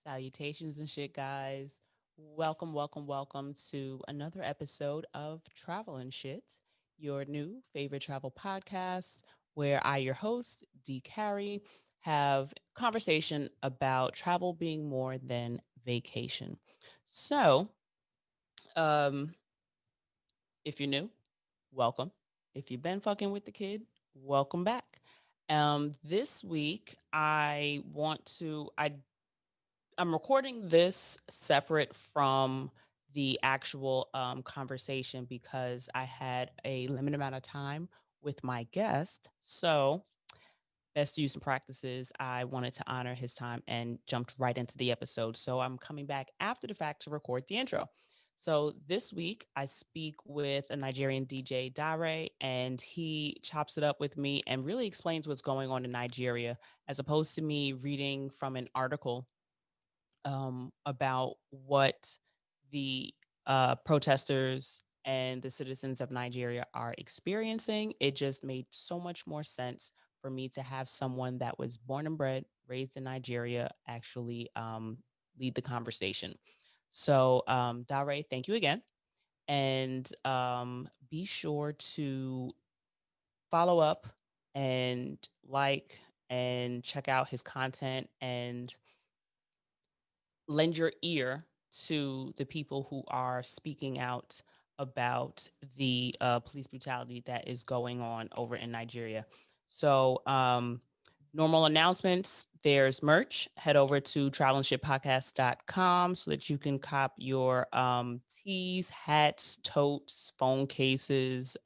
Salutations and shit, guys. Welcome, welcome, welcome to another episode of Travel and Shit, your new favorite travel podcast, where I, your host, D. Carey, have conversation about travel being more than vacation. So, um, if you're new, welcome. If you've been fucking with the kid, welcome back. This week, I'm recording this separate from the actual conversation because I had a limited amount of time with my guest. So, best use and practices, I wanted to honor his time and jumped right into the episode. So, I'm coming back after the fact to record the intro. So, this week, I speak with a Nigerian DJ, Daré, and he chops it up with me and really explains what's going on in Nigeria, as opposed to me reading from an article about what the protesters and the citizens of Nigeria are experiencing. It just made so much more sense for me to have someone that was born and bred, raised in Nigeria, actually lead the conversation. So, Dare, thank you again. And be sure to follow up and like and check out his content and lend your ear to the people who are speaking out about the police brutality that is going on over in Nigeria. So, normal announcements, there's merch. Head over to travelandshippodcast.com so that you can cop your tees, hats, totes, phone cases.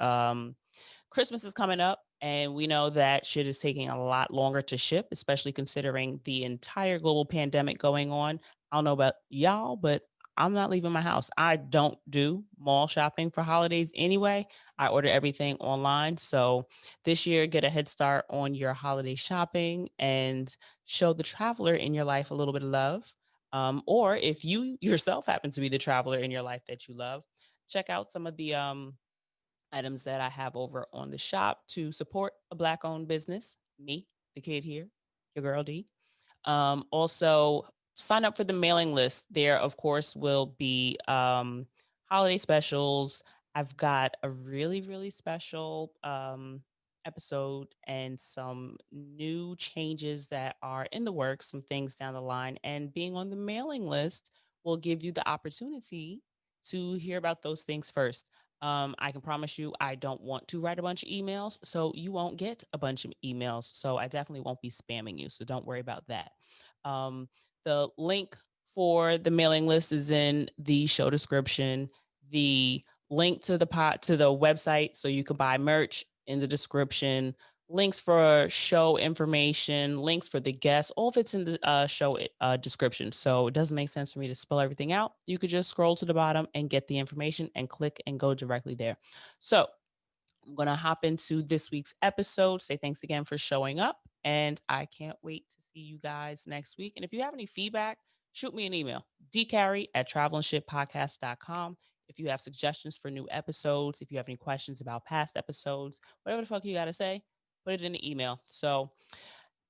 Christmas is coming up, and we know that shit is taking a lot longer to ship, especially considering the entire global pandemic going on. I don't know about y'all, but I'm not leaving my house. I don't do mall shopping for holidays anyway. I order everything online. So this year, get a head start on your holiday shopping and show the traveler in your life a little bit of love. Or if you yourself happen to be the traveler in your life that you love, check out some of the items that I have over on the shop to support a Black owned business. Me, the kid here, your girl D. Also, sign up for the mailing list. There, of course, will be holiday specials. I've got a really, really special episode and some new changes that are in the works, some things down the line. And being on the mailing list will give you the opportunity to hear about those things first. I can promise you, I don't want to write a bunch of emails, so you won't get a bunch of emails. So I definitely won't be spamming you. So don't worry about that. Um, the link for the mailing list is in the show description. The link to the website, so you can buy merch, in the description. Links for show information, links for the guests, all of it's in the show description. So it doesn't make sense for me to spell everything out. You could just scroll to the bottom and get the information and click and go directly there. So I'm going to hop into this week's episode. Say thanks again for showing up. And I can't wait to see you guys next week. And if you have any feedback, shoot me an email, dcarry@travelandshippodcast.com. If you have suggestions for new episodes, if you have any questions about past episodes, whatever the fuck you got to say, put it in the email. So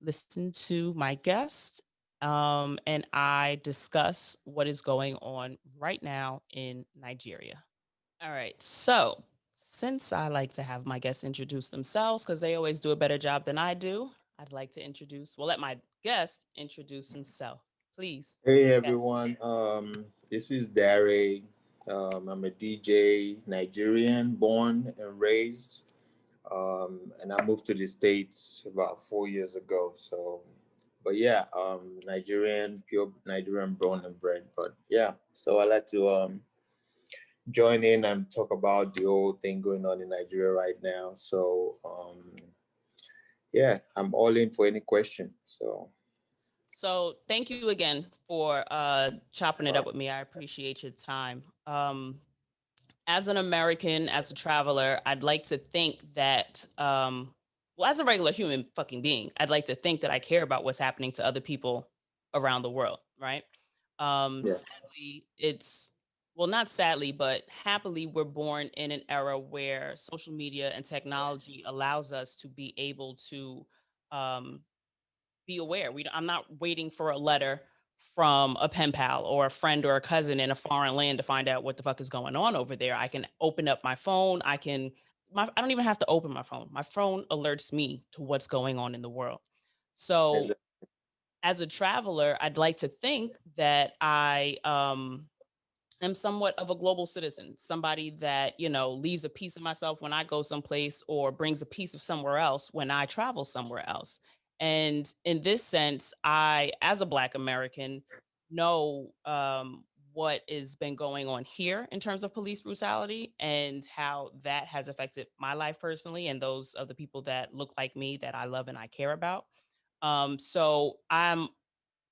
listen to my guest, and I discuss what is going on right now in Nigeria. All right. So, since I like to have my guests introduce themselves because they always do a better job than I do, I'd like to let my guest introduce himself. Please. Hey Yes. everyone, this is Daré. I'm a DJ, Nigerian, born and raised, and I moved to the States about 4 years ago. But yeah, Nigerian, pure Nigerian, born and bred. But yeah, so I like to join in and talk about the whole thing going on in Nigeria right now. Yeah, I'm all in for any question. So, thank you again for chopping it up with me. I appreciate your time. As an American, as a traveler, I'd like to think that, well, as a regular human fucking being, I'd like to think that I care about what's happening to other people around the world, right? Yeah, Sadly, well, not sadly, but happily, we're born in an era where social media and technology allows us to be able to um, be aware. I'm not waiting for a letter from a pen pal or a friend or a cousin in a foreign land to find out what the fuck is going on over there. I can open up my phone. I don't even have to open my phone. My phone alerts me to what's going on in the world. So Exactly. as a traveler, I'd like to think that I am somewhat of a global citizen, somebody that, leaves a piece of myself when I go someplace or brings a piece of somewhere else when I travel somewhere else. And in this sense, I, as a Black American, know what has been going on here in terms of police brutality and how that has affected my life personally and those of the people that look like me that I love and I care about. So I'm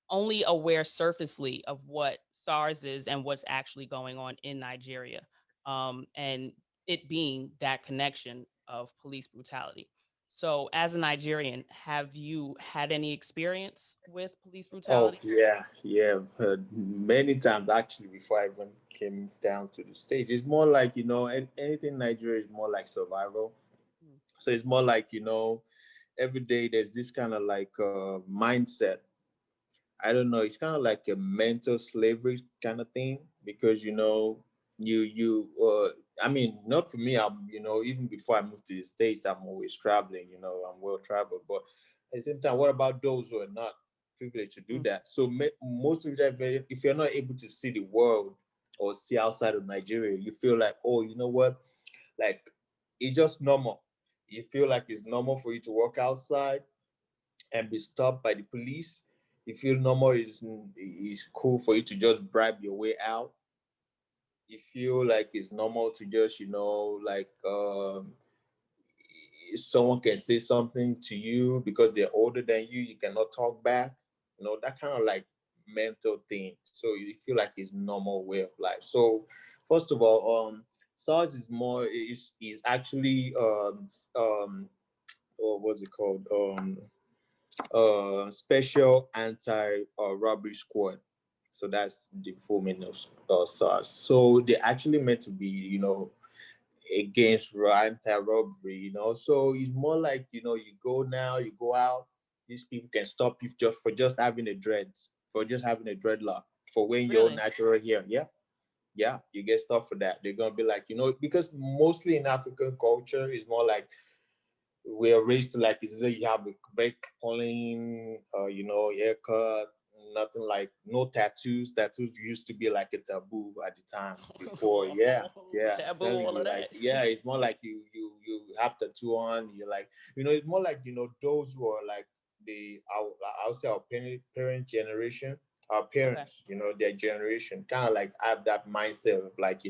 only aware surfacely of what SARS is and what's actually going on in Nigeria, and it being that connection of police brutality. So, as a Nigerian, have you had any experience with police Oh brutality? yeah, yeah. Many times actually before I even came down to the stage, it's more like anything in Nigeria is more like survival. Mm. So it's more like every day there's this kind of like mindset. I don't know. It's kind of like a mental slavery kind of thing because I mean, not for me. I'm even before I moved to the states, I'm always traveling. I'm well traveled, but at the same time, what about those who are not privileged to do Mm. that? So most of the time, if you're not able to see the world or see outside of Nigeria, you feel like, oh, you know what, like it's just normal. You feel like it's normal for you to walk outside and be stopped by the police. You feel normal is cool for you to just bribe your way out. You feel like it's normal to just like if someone can say something to you because they're older than you cannot talk back. That kind of like mental thing. So you feel like it's normal way of life. So first of all, SARS is actually what's it called? Special Anti Robbery Squad. So that's the full meaning of SARS. So they actually meant to be, against anti-robbery. So it's more like you go now, you go out. These people can stop you just having a dreads, for just having a dreadlock, for wearing your own Really? natural hair. Yeah, yeah, you get stopped for that. They're gonna be like, because mostly in African culture, it's more like we are raised to like is that you have a very clean haircut, nothing like no tattoos. Tattoos used to be like a taboo at the time before. Yeah, yeah, I'm Taboo, telling all you, of like, that. yeah, it's more like you have tattoo on. You're like, it's more like those who are like I'll say our parent generation, our Okay. parents, their generation kind of like have that mindset of like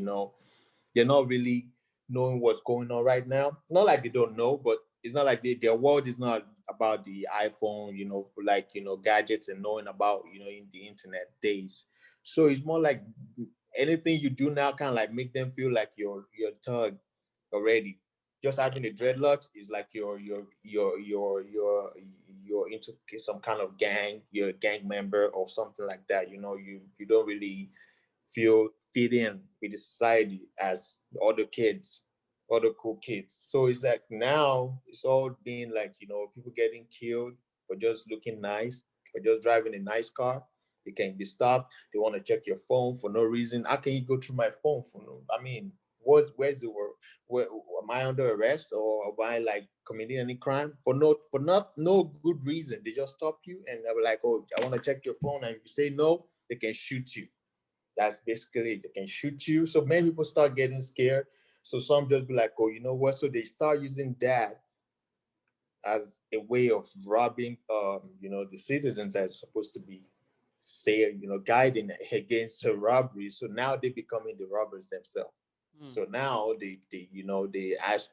they're not really knowing what's going on right now. Not like they don't know, but it's not like their world is not about the iPhone, like gadgets and knowing about in the internet days. So it's more like anything you do now kind of like make them feel like you're thug already. Just having a dreadlocks is like you're into some kind of gang, you're a gang member or something like that. You don't really feel fit in with the society as the other kids, other cool kids. So it's like now it's all being like, people getting killed for just looking nice, for just driving a nice car. You can be stopped. They want to check your phone for no reason. How can you go through my phone for no? I mean, where's the world? Where am I under arrest or am I like committing any crime for not no good reason? They just stop you and they were like, oh, I want to check your phone, and if you say no, they can shoot you. That's basically it. They can shoot you. So many people start getting scared. So some just be like, oh, you know what? So they start using that as a way of robbing, the citizens that are supposed to be say, guiding against the robbery. So now they becoming the robbers themselves. Mm. So now they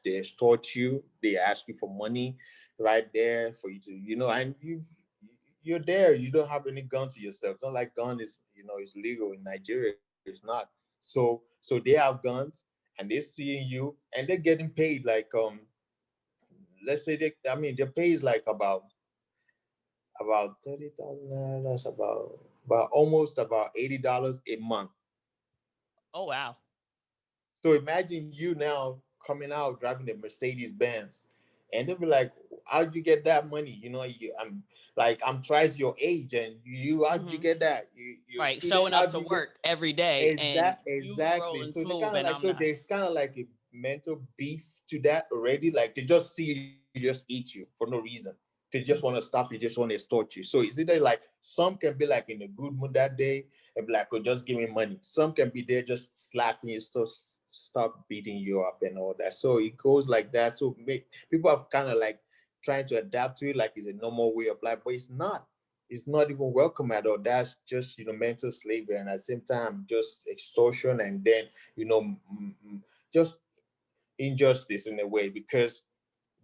extort you, they ask you for money right there for you to, and you're there, you don't have any gun to yourself. It's not like gun is, is legal in Nigeria, it's not. So they have guns and they're seeing you and they're getting paid like let's say I mean their pay is like about 30,000. That's about almost about $80 a month. Oh wow. So imagine you now coming out driving a Mercedes Benz. And they'll be like, how'd you get that money? I'm twice your age, and how'd you Hmm. get that? You're a Right. student, Showing up how'd to you get? work every day and you Exactly. rolling So they smooth kind of and like, I'm so not. there's kind of like a mental beef to that already. Like they just see you, just eat you for no reason. They just want to stop you, just want to extort you. So it's either like some can be like in a good mood that day and be like, oh, just give me money. Some can be there just slapping you, so stop beating you up and all that. So it goes like that. So people are kind of like trying to adapt to it like it's a normal way of life, but it's not. It's not even welcome at all. That's just mental slavery, and at the same time just extortion, and then just injustice in a way, because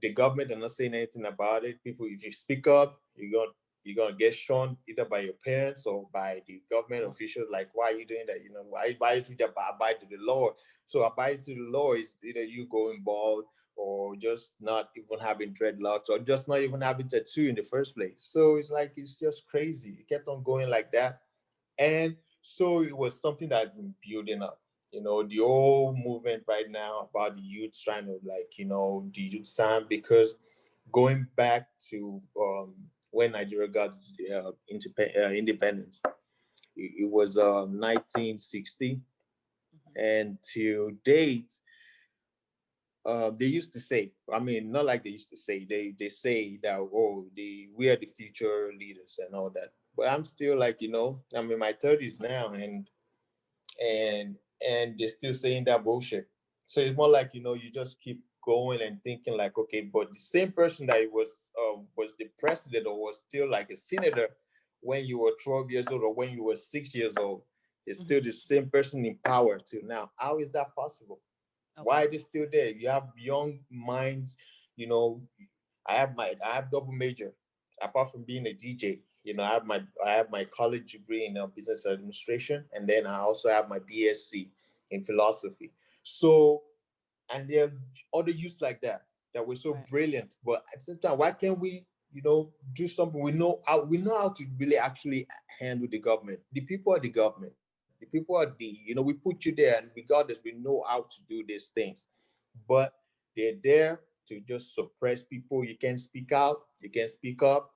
the government are not saying anything about it. People, if you speak up, you're gonna get shown either by your parents or by the government officials. Like, why are you doing that? Why you just abide to the law? So abide to the law is either you going bald or just not even having dreadlocks or just not even having tattoo in the first place. So it's like it's just crazy. It kept on going like that, and so it was something that's been building up. The whole movement right now about the youth trying to the youth sound, because going back to when Nigeria got independence, it was 1960, Mhm. and to date, they used to say, I mean, not like they used to say, they say that, oh, we are the future leaders and all that. But I'm still like, I'm in my 30s now, and they're still saying that bullshit. So it's more like, you just keep going and thinking like, okay, but the same person that was the president or was still like a senator when you were 12 years old or when you were 6 years old is still Mhm. the same person in power too now. How is that possible? Okay. Why are they still there? You have young minds, you know. I have double major, apart from being a DJ. I have my college degree in business administration, and then I also have my BSc in philosophy. So, and there are other youths like that were so Right. brilliant. But at the same time, why can't we, do something? We know how to really actually handle the government. The people are the government. The people are we put you there, and regardless, we know how to do these things. But they're there to just suppress people. You can't speak out, you can't speak up.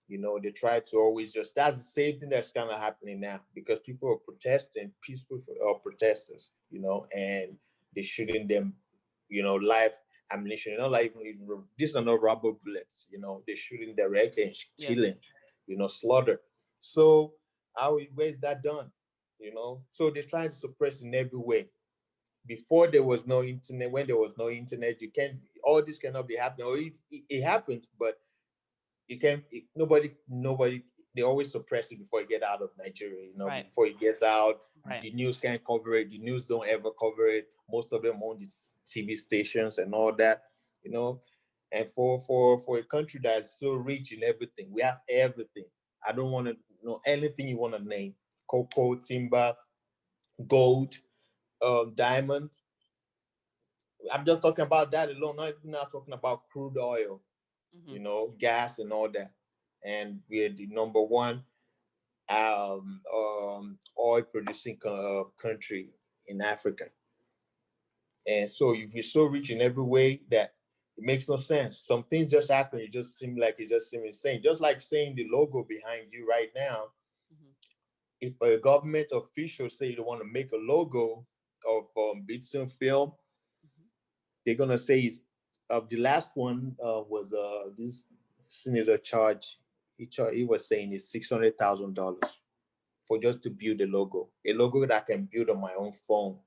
They try to always just, that's the same thing that's kind of happening now, because people are protesting, peaceful protesters, and they're shooting them, live ammunition. Not like even these are not rubber bullets. They're shooting directly and Yeah. killing, slaughter. So where's that done? So they're trying to suppress in every way. Before there was no internet, when there was no internet, you can't. All this cannot be happening. Or if it happens, but you can't. Nobody. They always suppress it before it get out of Nigeria. Right. Before it gets out, Right. the news can't cover it. The news don't ever cover it. Most of them own these TV stations and all that. You know, and for a country that's so rich in everything, we have everything. I don't want to know anything you want to name: cocoa, timber, gold, diamond. I'm just talking about that alone. Not talking about crude oil, Mhm. gas and all that. And we're the number one oil producing country in Africa. And so if you're so rich in every way that it makes no sense. Some things just happen. It just seem insane. Just like saying the logo behind you right now. Mhm. If a government official say they want to make a logo of Bitson film, Mhm. they're gonna say is the last one was this senator charge. He was saying is $600,000 for just to build a logo that I can build on my own phone,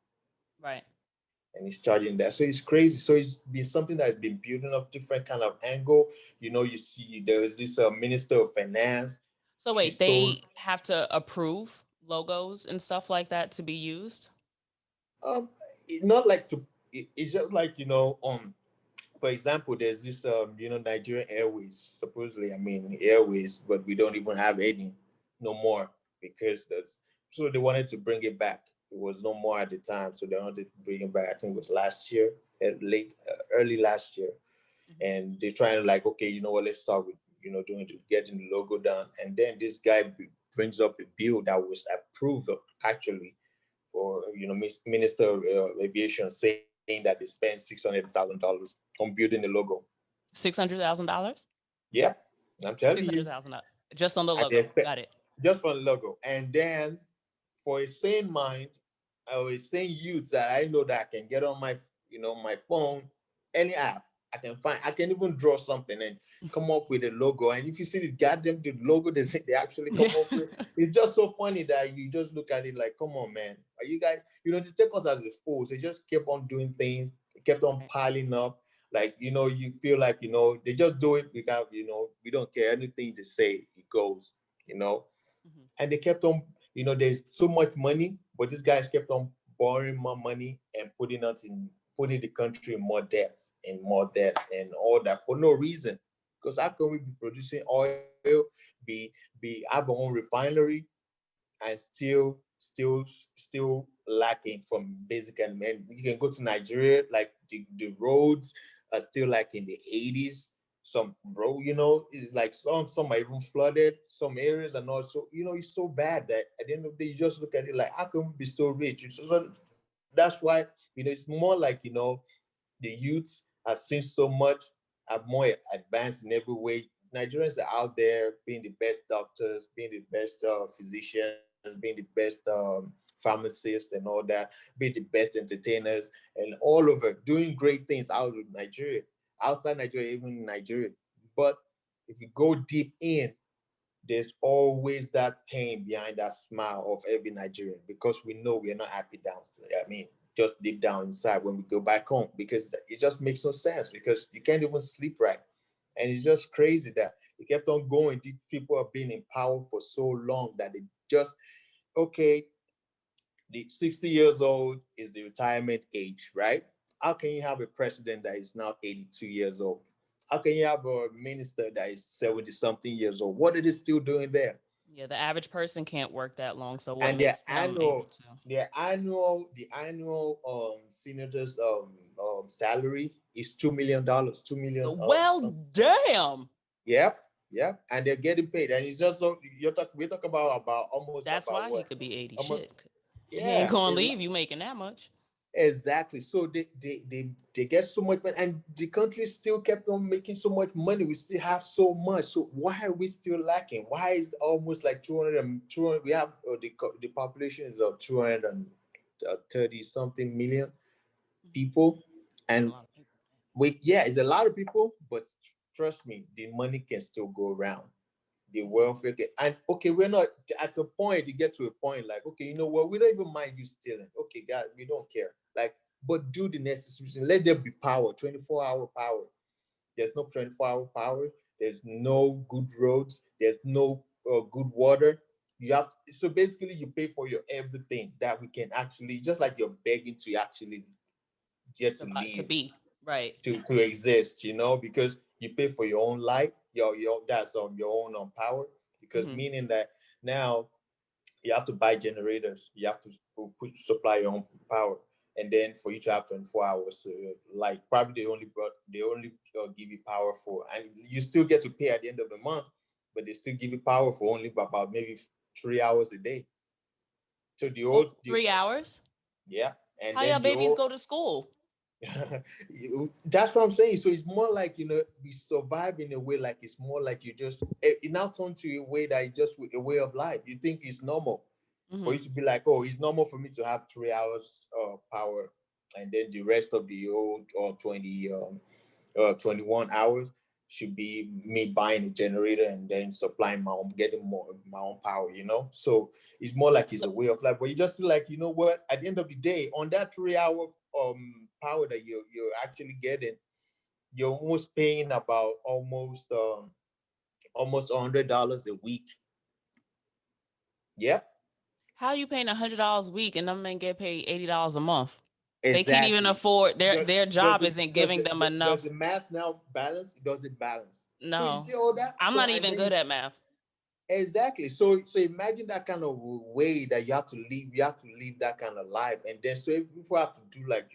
Right. and he's charging that. So it's crazy. So it's been something that's been building up different kind of angle. You see, there was this minister of finance. So She wait, stole. they have to approve logos and stuff like that to be used? Not like to. It's just like for example, there's this Nigerian Airways, supposedly, I mean Airways, but we don't even have any no more, because that's so they wanted to bring it back. It was no more at the time, so they wanted to bring it back. I think it was last year, early last year, Mhm. and they're trying to like, okay, you know what, let's start with getting the logo done, and then this guy brings up a bill that was approved actually for Minister of Aviation, saying that they spent $600,000 on building the logo. $600,000. Yeah, I'm telling Six hundred you. thousand just on the And they logo. expect Got it. just for the logo. And then for a sane mind or a sane youth that I know that I can get on my my phone, any app I can find. I can even draw something and come up with a logo. And if you see the logo they actually come Yeah. up with, it's just so funny that you just look at it like, come on, man. Are you guys, they take us as the fools. They just kept on doing things, they kept on Right. piling up. Like, you feel like, they just do it because, we don't care anything they say, it goes, you know Mhm. and they kept on, there's so much money, but these guys kept on borrowing more money and putting the country in more debt and more debt and all that for no reason. Because how can we be producing oil, be have our own refinery and still lacking from basic and man. You can go to Nigeria, like the roads are still like in the 80s. Some bro, it's like some are even flooded, some areas, and also, it's so bad that at the end of the day you just look at it like, how can we be so rich? So that's why, it's more like, the youths have seen so much, are more advanced in every way. Nigerians are out there being the best doctors, being the best physicians, being the best pharmacists, and all that, being the best entertainers, and all over doing great things out of Nigeria, outside Nigeria, even in Nigeria. But if you go deep in, there's always that pain behind that smile of every Nigerian because we know we're not happy downstairs. I mean, just deep down inside when we go back home because it just makes no sense because you can't even sleep right. And it's just crazy that it kept on going. These people have been in power for so long that they just, okay, the 60 years old is the retirement age, right? How can you have a president that is now 82 years old? How can you have a minister that is 70 something years old? What are they still doing there? Yeah, the average person can't work that long. So what And makes them able to? the annual senators salary is $2 million, 2 million Well, something. damn. Yep, yep, and they're getting paid, and it's just so we talk about almost That's about why he what could be 80 almost shit. He ain't yeah. gonna leave you making that much. Exactly. So they get so much money, and the country still kept on making so much money. We still have so much. So why are we still lacking? Why is almost like 200 and 200? We have the population is of 230 something million Mhm. people, That's a and lot of people. it's a lot of people, but trust me, the money can still go around. The Mhm. welfare and okay, we're not at a point. You get to a point like, okay, you know what? We don't even mind you stealing. Okay, God, we don't care. Like, but do the necessary thing. Let there be power, 24-hour power. There's no 24-hour power. There's no good roads. There's no good water. You have so basically you pay for your everything that we can actually, just like you're begging to actually get to To live, be right. to exist, because you pay for your own life, your that's on your own power, because Hmm. meaning that now you have to buy generators, you have to supply your own power, and then for you to have 24 hours, like probably they only give you power for, and you still get to pay at the end of the month, but they still give you power for only about maybe 3 hours a day. So the Oh, old the 3 hours. yeah, and How then your the babies old go to school? That's what I'm saying. So it's more like, we survive in a way like it's more like you just it now turned to a way that it's just a way of life. You think it's normal for Hmm. you to be like, oh, it's normal for me to have 3 hours power, and then the rest of the old or 21 hours should be me buying a generator and then supplying getting more my own power. So it's more like it's a way of life. But you just feel like, you know what? At the end of the day, on that 3 hour power that you're actually getting, you're almost paying about almost $100 a week. Yep, How you paying $100 a week and them men get paid $80 a month? They can't even exactly. afford Does, their does job the isn't does giving the them does enough. the math now balance? Does it balance? So you No. see all that. I'm So not and even then good at math. exactly. So imagine that kind of way that you have to live. You have to live that kind of life, and then so if people have to do like,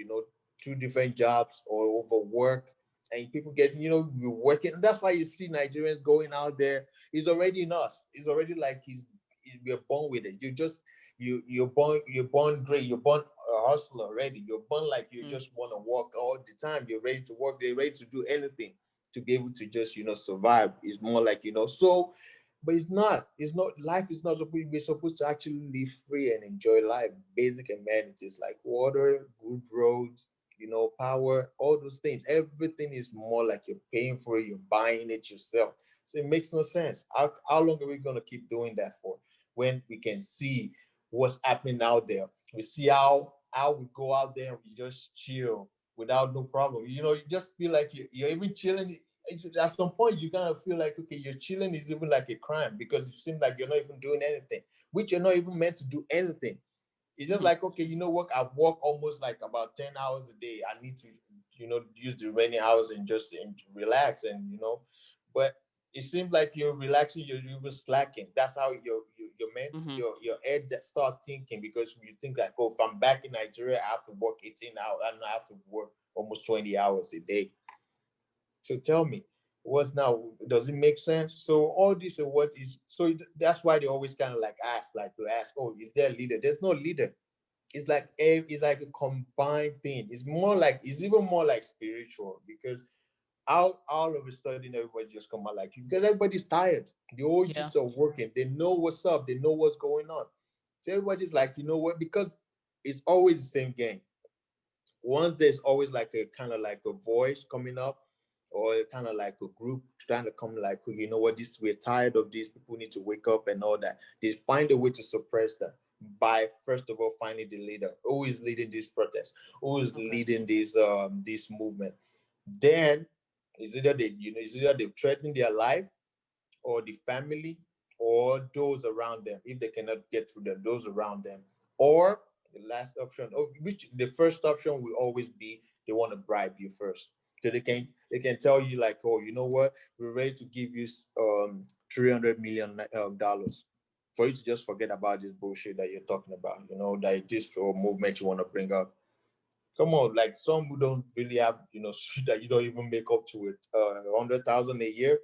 two different jobs or overwork, and people get, we're working. And that's why you see Nigerians going out there. It's already in us. It's already like we're born with it. You're born great. You're born a hustler already. You're born like you Mm. just want to work all the time. You're ready to work. They're ready to do anything. to be able to just survive. It's more like so, but it's not life is not supposed we're supposed to actually live free and enjoy life. Basic amenities like water, good roads, power, all those things. Everything is more like you're paying for it, you're buying it yourself. So it makes no sense. How long are we gonna keep doing that for? When we can see what's happening out there. We see how we go out there and we just chill without no problem. You just feel like you're even chilling. At some point, you kind of feel like, okay, you're chilling is even like a crime because it seems like you're not even doing anything, which you're not even meant to do anything. It's just Mhm. like, okay, you know what? I work almost like about 10 hours a day. I need to, use the remaining hours and just relax but it seems like you're relaxing, you're even slacking. That's how your man, Mhm. your head that start thinking because you think like, oh, if I'm back in Nigeria, I have to work 18 hours and I have to work almost 20 hours a day. So tell me, what's now? Does it make sense? So all this and what is so that's why they always kind of like ask, oh, is there a leader? There's no leader. It's like a combined thing. It's even more like spiritual because all of a sudden everybody just come out like you because everybody's tired. The all Yeah. just are working. They know what's up. They know what's going on. So everybody's like, you know what? Because it's always the same game. Once there's always like a kind of like a voice coming up or kind of like a group trying to come like, you know what, this we're tired of this, people need to wake up and all that. They find a way to suppress them by first of all finding the leader who is leading this protest, who is Okay. leading this movement. Then it's either they threaten their life or the family or those around them if they cannot get through them, those around them. Or the last option, which the first option will always be they want to bribe you first. So they can tell you like, oh, you know what, we're ready to give you $300 million for you to just forget about this bullshit that you're talking about, that this movement you want to bring up. Come on, like some who don't really have, shit that you don't even make up to it, 100,000 a year,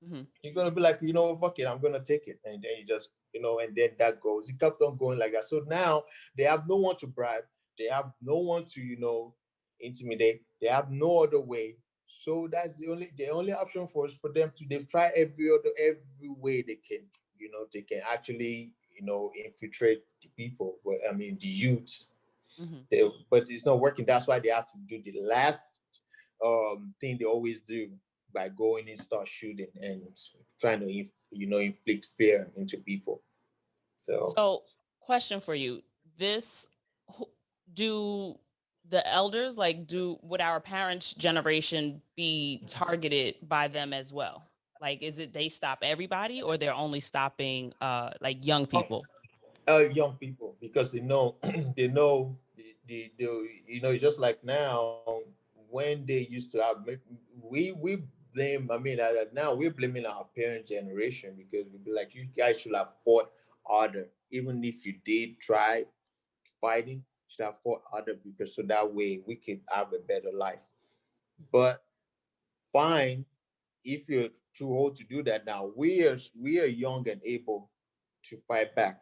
Mhm. you're gonna be like, fuck it, I'm gonna take it, and then you just, and then that goes. It kept on going like that. So now they have no one to bribe, they have no one to, intimidate. They have no other way. So that's the only option for them to. They've tried every way they can. They can actually, infiltrate the people. But I mean, the youths. Mhm. But it's not working. That's why they have to do the last thing they always do by going and start shooting and trying to inflict fear into people. So So, question for you: This who- do the elders like do would our parents' generation be targeted by them as well? Like, is it they stop everybody, or they're only stopping like young people? young people because they know they know it's just like now when they used to have we blame. I mean, now we're blaming our parent generation because we be like, you guys should have fought harder. Even if you did try fighting, you should have fought harder because so that way we can have a better life. But fine, if you're too old to do that now, we are young and able to fight back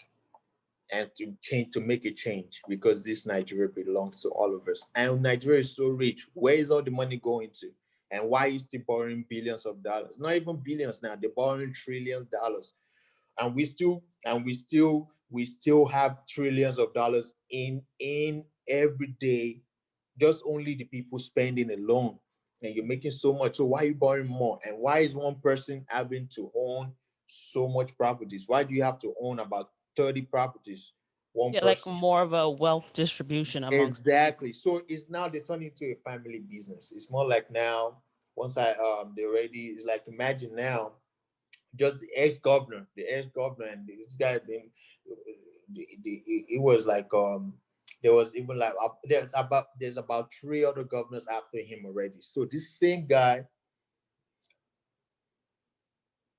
and to make a change because this Nigeria belongs to all of us. And Nigeria is so rich. Where is all the money going to? And why are you still borrowing billions of dollars? Not even billions now. They're borrowing $trillions. And we still have trillions of dollars in every day, just only the people spending alone. And you're making so much. So why are you borrowing more? And why is one person having to own so much properties? Why do you have to own about 30 properties? One Yeah, like person. more of a wealth distribution amongst the people. Exactly. So it's now they turn into a family business. It's more like now, once they already, it's like, imagine now just the ex-governor and this guy being it was like there was even like there's about three other governors after him already. So this same guy,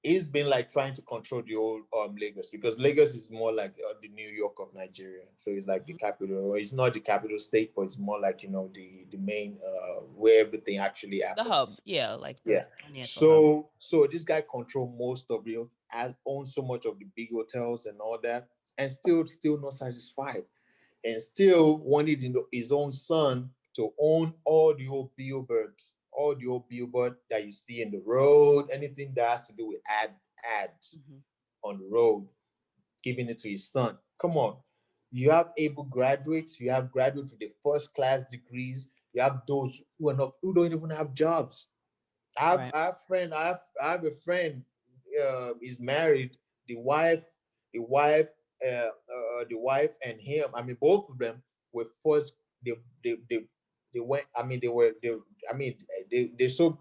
he's been like trying to control the whole Lagos because Lagos is more like the New York of Nigeria. So it's like the Mhm. capital, or it's not the capital state, but it's more like the main where everything actually The happens. hub, yeah, like the Yeah. financial hub. So this guy control most of the owns so much of the big hotels and all that, and still not satisfied, and still wanted his own son to own all the old billboards, all the old billboard that you see in the road, anything that has to do with ads Mhm. on the road, giving it to his son. Come on. You have able graduates, you have graduates with the first class degrees, you have those who are not who don't even have jobs. Right. I have a friend is married. The wife, the wife, the wife and him. I mean, both of them were first. They they went. I mean, they were. They. I mean, they're so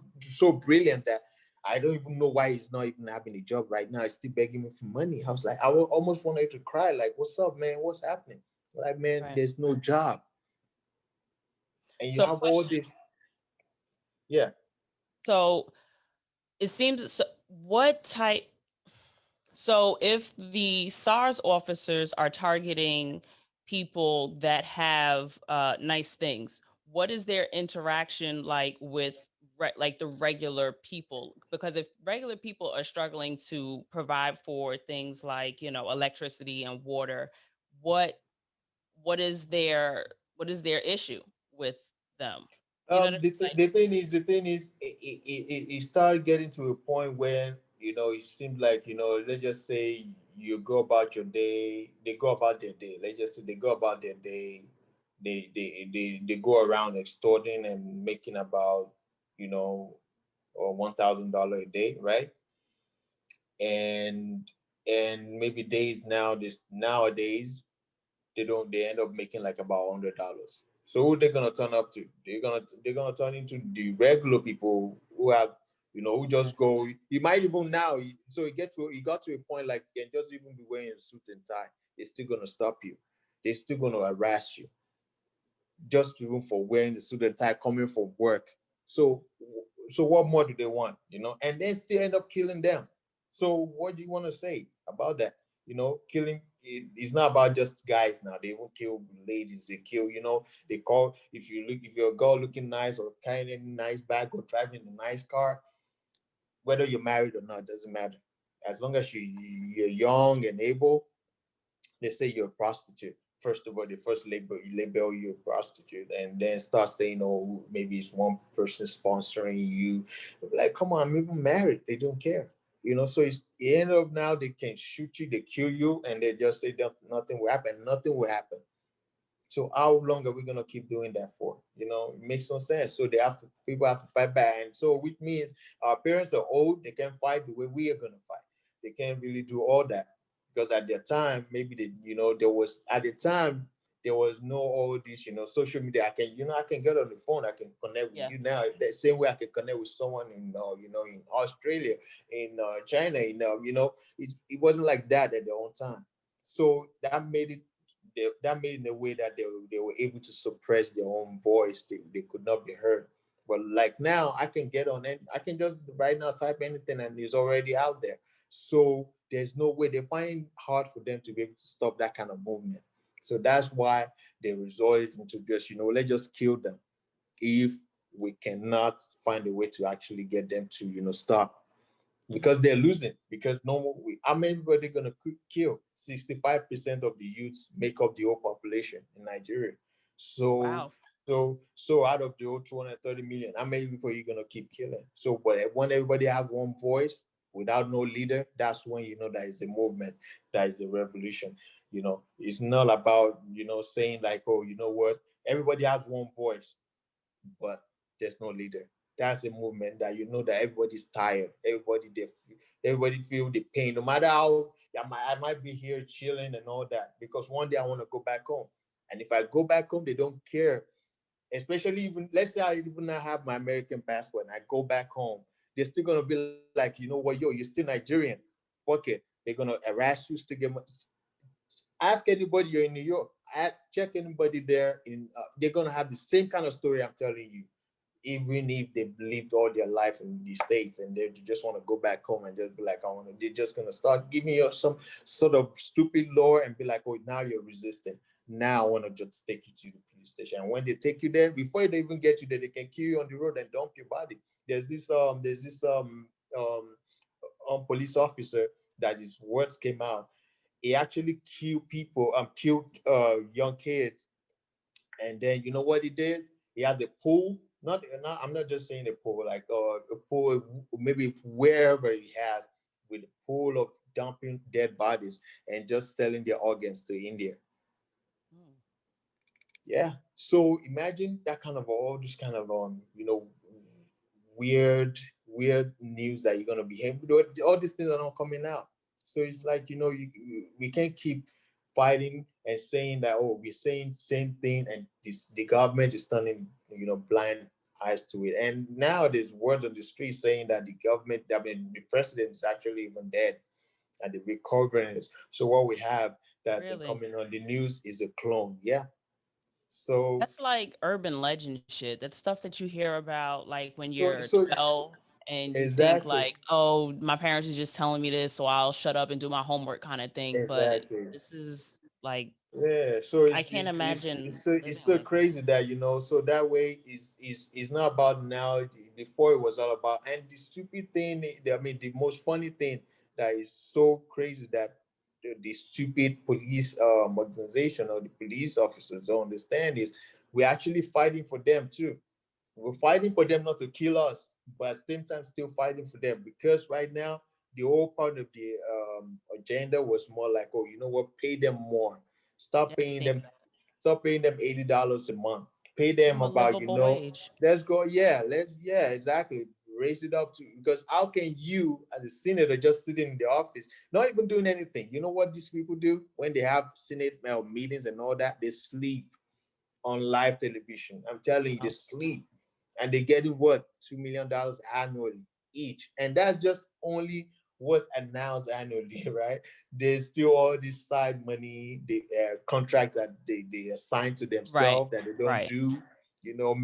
brilliant that I don't even know why he's not even having a job right now. He's still begging me for money. I was like, almost wanted to cry. Like, what's up, man? What's happening? Like, man, Right. there's no job, and you So have all question. this. Yeah. So it seems so what type so if the SARS officers are targeting people that have nice things, what is their interaction like with like the regular people? Because if regular people are struggling to provide for things like, electricity and water, what what is their what is their issue with them? You know what I mean? Like, The thing is, it started getting to a point when it seemed like let's just say you go about your day, they go about their day. Let's just say they go about their day, they go around extorting and making about you know $1,000 a day, right? And maybe days now this nowadays they end up making like about $100. So who they're gonna turn up to? They're gonna turn into the regular people who have who yeah, just go. You might even now. So it got to a point like you can just even be wearing a suit and tie. They're still gonna stop you. They're still gonna harass you just even for wearing the suit and tie coming for work. So what more do they want? And then still end up killing them. So what do you want to say about that? Killing it's not about just guys now. They won't kill ladies. They kill. They call if you're a girl looking nice or carrying a nice bag or driving a nice car, whether you're married or not doesn't matter. As long as you're young and able, they say you're a prostitute. First of all, they first label you a prostitute, and then start saying, "Oh, maybe it's one person sponsoring you." Like, come on, I'm even married. They don't care, So it's the end of now. They can shoot you, they kill you, and they just say that nothing will happen. Nothing will happen. So how long are we gonna keep doing that for? It makes no sense. So people have to fight back, and so which means our parents are old. They can't fight the way we are gonna fight. They can't really do all that because at their time, maybe there was no all this social media. I can get on the phone. I can connect with yeah, you now. The same way I can connect with someone in in Australia, in China. It wasn't like that at their own time. So that made in a way that they were able to suppress their own voice. They could not be heard. But like now, I can get on it. I can just right now type anything and it's already out there. So there's no way they find hard for them to be able to stop that kind of movement. So that's why they resorted into just let's just kill them if we cannot find a way to actually get them to stop hmm, because they're losing. Because how many people are they gonna kill? 65% of the youths make up the whole population in Nigeria. So wow, out of the whole 230 million, how many people are you gonna keep killing? So but when everybody have one voice without no leader, that's when that is a movement, that is a revolution. It's not about saying like, oh, you know what, everybody has one voice but there's no leader. That's a movement that that everybody's tired. Everybody feel the pain. No matter how I might be here chilling and all that because one day I want to go back home. And if I go back home, they don't care. Especially even let's say I even not have my American passport and I go back home, they're still gonna be like, you know what, yo, you're still Nigerian. Fuck it. They're gonna harass you, still get ask anybody you're in New York. Check anybody there. They're gonna have the same kind of story I'm telling you, even if they've lived all their life in the states and they just want to go back home and just be like, I want to. They're just gonna start giving you some sort of stupid law and be like, oh, now you're resisting. Now I want to just take you to the police station. And when they take you there, before they even get you there, they can kill you on the road and dump your body. There's this police officer that his words came out. He actually killed people, killed young kids, and then you know what he did? He has a pool Not I'm not just saying a pool, like a pool, maybe wherever he has, with a pool of dumping dead bodies and just selling their organs to India. Mm. Yeah. So imagine that kind of all this kind of weird news that you're gonna be hearing. All these things are not coming out. So it's like we can't keep fighting and saying that, oh, we're saying same thing, and the government is turning blind eyes to it. And now there's words on the street saying that the government, I mean the president, is actually even dead and the recovering is. So what we have that's been Really? coming on the news is a clone. Yeah. So That's like urban legend shit. That's stuff that you hear about like when so you're so 12 and you think exactly. like, "Oh, my parents are just telling me this, so I'll shut up and do my homework," kind of thing. But Exactly. this is like Yeah. So I it's can't it's it's, imagine it's so it's living so like that. crazy that so that way is not about now. Before it was all about, and the stupid thing, I mean the most funny thing that is so crazy that the stupid police organization or the police officers don't understand is we're actually fighting for them too. We're fighting for them not to kill us, but at the same time, still fighting for them because right now, the whole part of the agenda was more like, oh, you know what? Pay them more. Yeah, Stop I've paying seen them. that. Stop paying them $80 a month. Pay Give them them a about livable wage. Let's go. Yeah, exactly. Raise it up to because how can you as a senator just sitting in the office not even doing anything? You know what these people do when they have senate meetings and all that? They sleep on live television. I'm telling you, they Wow. sleep and they're getting what $2 million annually each, and that's just only what's announced annually, right? There's still all this side money, the contracts that they assign to Right. themselves that they don't Right. do. You know,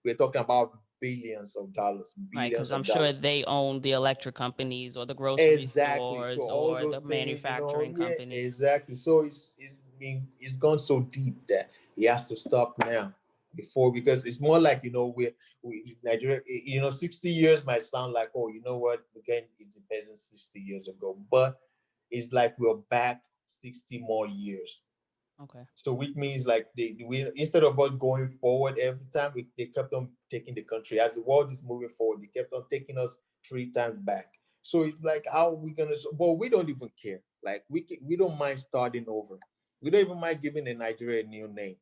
we're talking about billions of dollars, Right, because billions I'm of sure dollars. they own the electric companies or the grocery Exactly. So stores all or those the things, manufacturing yeah, companies. exactly. So it's gone so deep that he has to stop now before because it's more like we Nigeria. 60 years might sound like, oh, you know what, we gained independence 60 years ago, but it's like we're back 60 more years. Okay. So which means like we instead of us going forward every time, they kept on taking the country as the world is moving forward. They kept on taking us 3 times back. So it's like how are we gonna? But we don't even care. Like we don't mind starting over. We don't even mind giving a Nigeria a new name.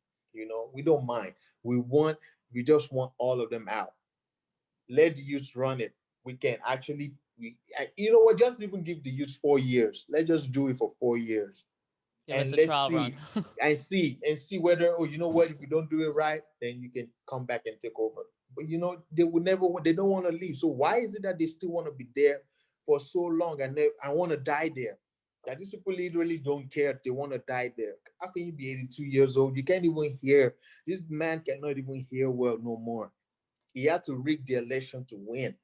We don't mind. We just want all of them out. Let the youth run it. We can actually you know what? Just even give the youth 4 years. Let's just do it for 4 years Give us and a let's trial run. see whether, oh, you know what, if we don't do it right, then you can come back and take over. But they would never, they don't want to leave. So why is it that they still want to be there for so long and I want to die there? That these people literally don't care. They want to die there. How can you be 82 years old? You can't even hear. This man cannot even hear well no more. He had to rig the election to win,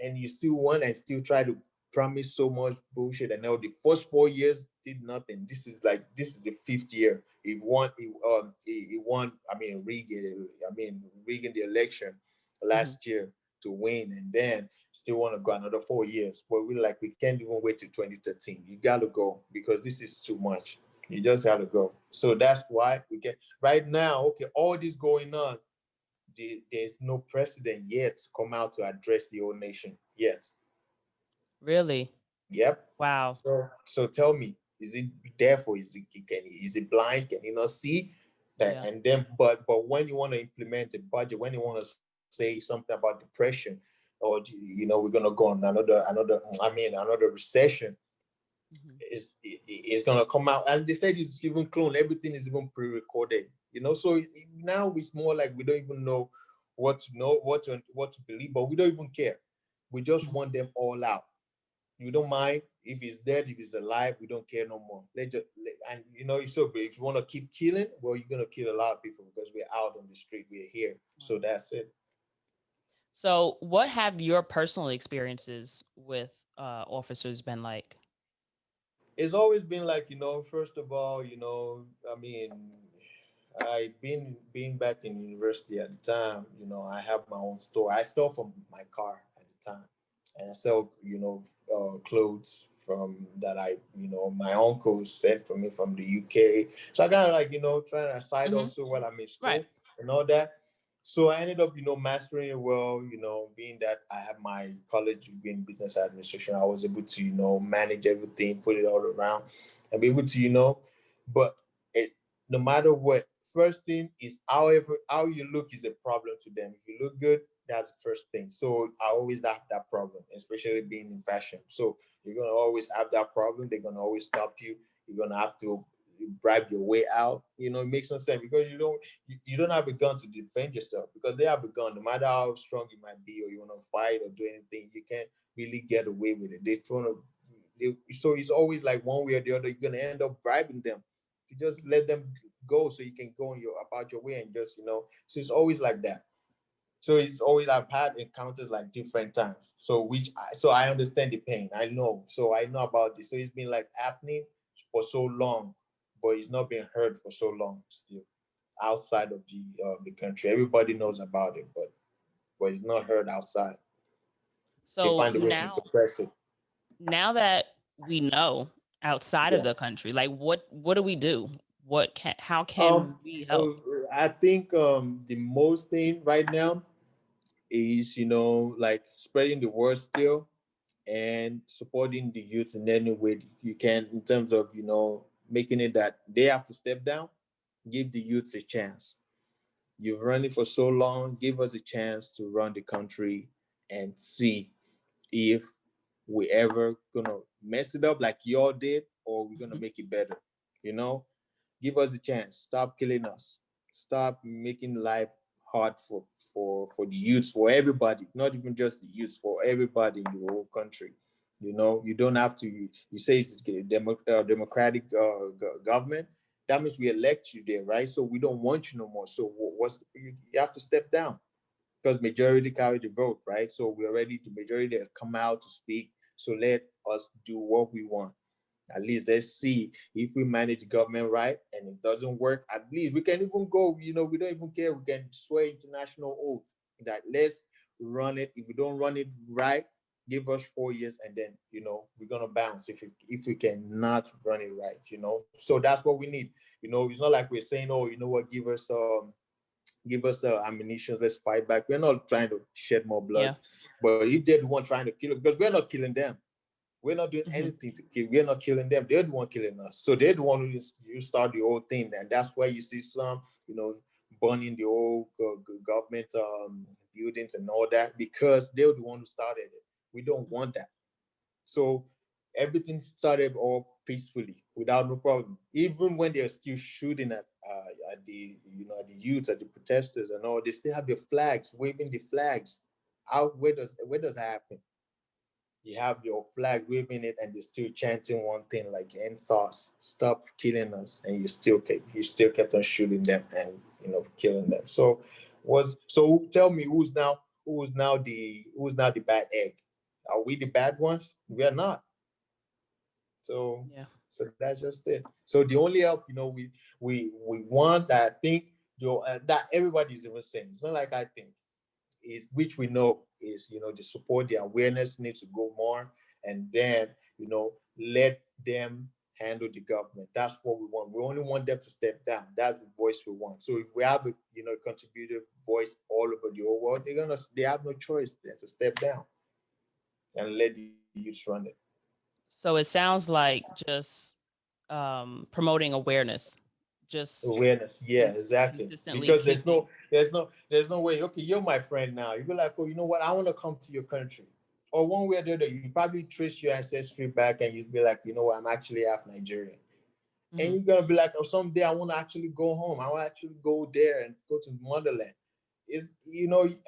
and you still won and still try to promise so much bullshit. And now the first 4 years did nothing. This is the fifth year. He won. I mean, rigging the election Hmm. last year to win, and then still want to go another 4 years. But we can't even wait till 2013. You got to go because this is too much. You just got to go. So that's why we get right now. Okay, all this going on, there's no president yet to come out to address the whole nation yet. Really? Yep. Wow. So tell me, is it therefore is it blind? Can you not see that? Yeah. And then but when you want to implement a budget, when you want to say something about depression, or we're gonna go on another recession, Hmm. is gonna come out, and they said it's even cloned. Everything is even pre-recorded. So now it's more like we don't even know what to believe, but we don't even care. We just want them all out. We don't mind if he's dead, if he's alive. We don't care no more. And so if you want to keep killing, well, you're gonna kill a lot of people because we're out on the street. We're here. So Wow. that's it. So, what have your personal experiences with officers been like? It's always been like, first of all, I mean, I been back in university at the time. I have my own store. I sell from my car at the time, and I sell clothes from that my uncle sent for me from the UK. So I got like trying to side Hmm. also while I'm in Right. school and all that. So I ended up, mastering it well, being that I have my college degree in business administration. I was able to, manage everything, put it all around, and be able to, but it, no matter what, first thing is however how you look is a problem to them. If you look good, that's the first thing. So I always have that problem, especially being in fashion. So you're gonna always have that problem. They're gonna always stop you. You're gonna have to bribe your way out. It makes no sense because you don't have a gun to defend yourself because they have a gun. No matter how strong you might be or you want to fight or do anything, you can't really get away with it. They're trying to. So it's always like one way or the other. You're gonna end up bribing them to just let them go so you can go on your about your way and just So it's always like that. So it's always I've had encounters like different times. So I understand the pain. I know. So I know about this. So it's been like happening for so long, but it's not been heard for so long still outside of the country. Everybody knows about it, but it's not heard outside. They So find a way to suppress it. now that we know outside of Yeah. the country, like what do we do? How Um, can we help? I think the most thing right now is like spreading the word still and supporting the youth in any way you can in terms of making it that they have to step down, give the youths a chance. You've run it for so long, give us a chance to run the country and see if we ever gonna mess it up like y'all did or we're gonna Mhm. make it better. you know Give us a chance. Stop killing us. Stop making life hard for the youths, for everybody, not even just the youths, for everybody in the whole country. You don't have to. You say it's a democratic government. That means we elect you there, right? So we don't want you no more. So you have to step down because majority carry the vote, right? So we're ready to majority that come out to speak. So let us do what we want. At least let's see if we manage the government right and it doesn't work. At least we can even go, we don't even care. We can swear international oath that let's run it. If we don't run it right, give us 4 years and then, we're gonna bounce if we cannot run it right. So that's what we need. It's not like we're saying, oh, you know what, give us ammunition, let's fight back. We're not trying to shed more blood. Yeah. But if they're the one trying to kill it, because we're not killing them, we're not doing Hmm. anything to kill. We're not killing them. They're the one killing us. So they're the one who you start the whole thing, and that's why you see some, burning the whole government buildings and all that because they're the one who started it. We don't want that. So everything started all peacefully without no problem. Even when they're still shooting at the at the youths, at the protesters and all, they still have their flags, waving the flags. Out where does that happen? You have your flag waving it and you're still chanting one thing like ENDSARS, stop killing us, and you still kept on shooting them and killing them. So tell me who's now the bad egg? Are we the bad ones? We are not. So Yeah. so that's just it. So the only help we want that I think that everybody is even saying. It's not like I think is which we know is the support, the awareness needs to go more, and then let them handle the government. That's what we want. We only want them to step down. That's the voice we want. So if we have a contributive voice all over the whole world, they have no choice then to step down and let the youth run it. So it sounds like just promoting awareness, just Awareness, yeah, exactly. consistently Because keeping. there's no way. Okay, you're my friend now. You go like, oh, you know what? I want to come to your country, or one way or the other. You probably trace your ancestry back, and you'd be like, you know what? I'm actually half Nigerian, and Hmm. you're gonna be like, oh, someday I want to actually go home. I want to actually go there and go to motherland. Is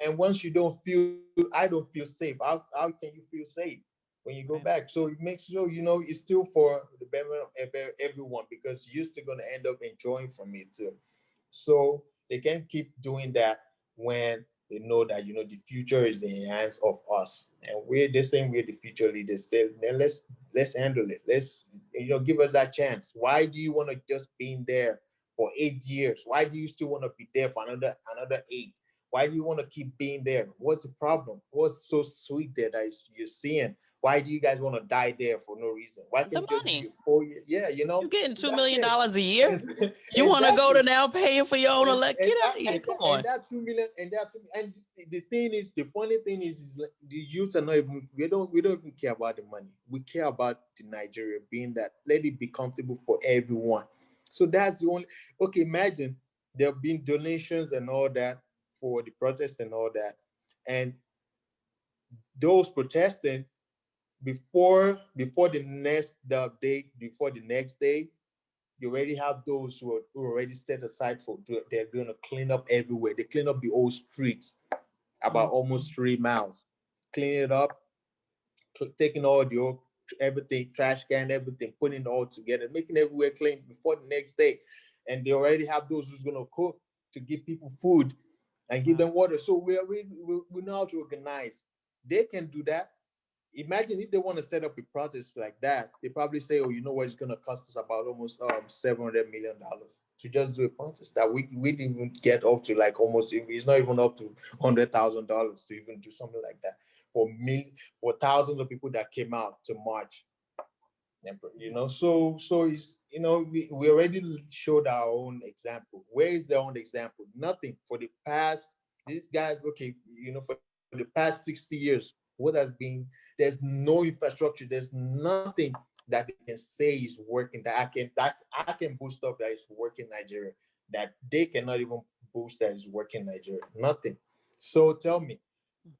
and once you don't feel, I don't feel safe. How can you feel safe when you go Right. back? So it makes sure it's still for the betterment of everyone because you're still gonna end up enjoying from it too. So they can keep doing that when they know that the future is in the hands of us, and we're the same. We're the future leaders. Then let's handle it. Let's give us that chance. Why do you want to just be in there for 8 years? Why do you still want to be there for another eight? Why do you want to keep being there? What's the problem? What's so sweet there that you're seeing? Why do you guys want to die there for no reason? Why The can't you just give money. you 4 years? Yeah, You getting $2 that's million it. a year? You want to go Exactly. to now paying for your own elect? and Get out that of here. and Come that, on. and that 2 million and the thing is, the funny thing is like the youths are not even, we don't even care about the money. We care about the Nigeria being that, let it be comfortable for everyone. So that's the only, okay, imagine there have been donations and all that for the protest and all that, and those protesting before the next day, you already have those who already set aside they're going to clean up everywhere. They clean up the old streets about Mm. almost 3 miles, clean it up, taking all the old everything, trash can, everything, putting it all together, making everywhere clean before the next day. And they already have those who's going to cook to give people food and give Wow. them water. So we know how to organize. They can do that. Imagine if they want to set up a protest like that, they probably say, "Oh, you know what? It's going to cost us about almost $700 million to just do a protest that we didn't even get up to, like almost, it's not even up to $100,000 to even do something like that for thousands of people that came out to march." So it's, we already showed our own example. Where is their own example? Nothing. For the past, these guys, okay, for the past 60 years, what has been, there's no infrastructure, there's nothing that they can say is working, that I can boost up that is working Nigeria, that they cannot even boost that is working Nigeria. Nothing. So tell me,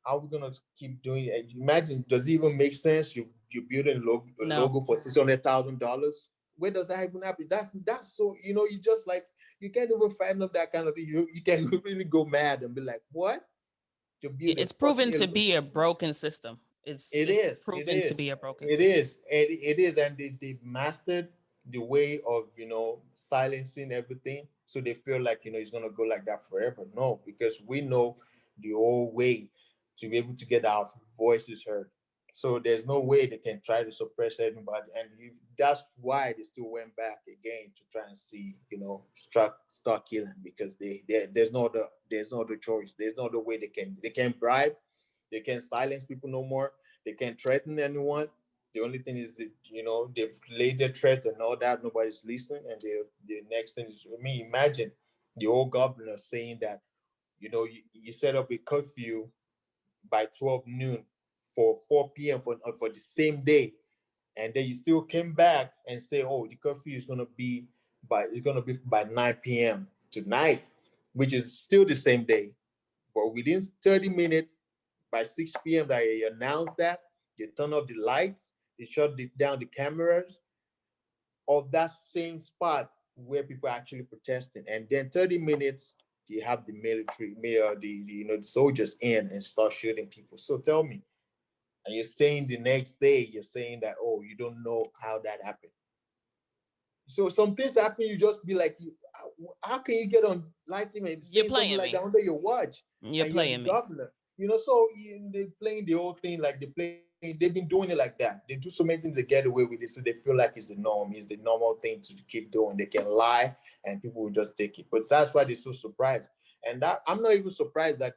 how are we gonna keep doing it? Imagine, does it even make sense? You build a No. logo for $600,000. Where does that even happen? That's so, you just like, you can't even find up that kind of thing. You can really go mad and be like, what? To Yeah, build a it's proven to fucking, be a broken system. It's it proven to is, be a broken it system. is, it is, and they've mastered the way of silencing everything, so they feel like it's gonna go like that forever. No, because we know the old way to be able to get our voices heard. So there's no way they can try to suppress everybody, and that's why they still went back again to try and see, start killing, because there's no other choice. There's no other way they can't bribe, they can't silence people no more. They can't threaten anyone. The only thing is that they've laid their threats and all that. Nobody's listening, and the next thing is, I mean, imagine the old governor saying that you set up a curfew by 12 noon for 4 p.m. for the same day, and then you still came back and say, oh, the curfew is gonna be by 9 p.m. tonight, which is still the same day. But within 30 minutes, by 6 p.m., they announced that they turn off the lights, they down the cameras of that same spot where people are actually protesting. And then 30 minutes, you have the military, the soldiers in and start shooting people. So tell me, and you're saying the next day, you're saying that, oh, you don't know how that happened. So some things happen, you just be like, how can you get on live team and You're say something playing like me. that under your watch, You're and you're the playing me. governor? So they playing the whole thing like they've been doing it like that. They do so many things, they get away with it, so they feel like it's the norm, it's the normal thing to keep doing. They can lie, and people will just take it. But that's why they're so surprised. And that I'm not even surprised that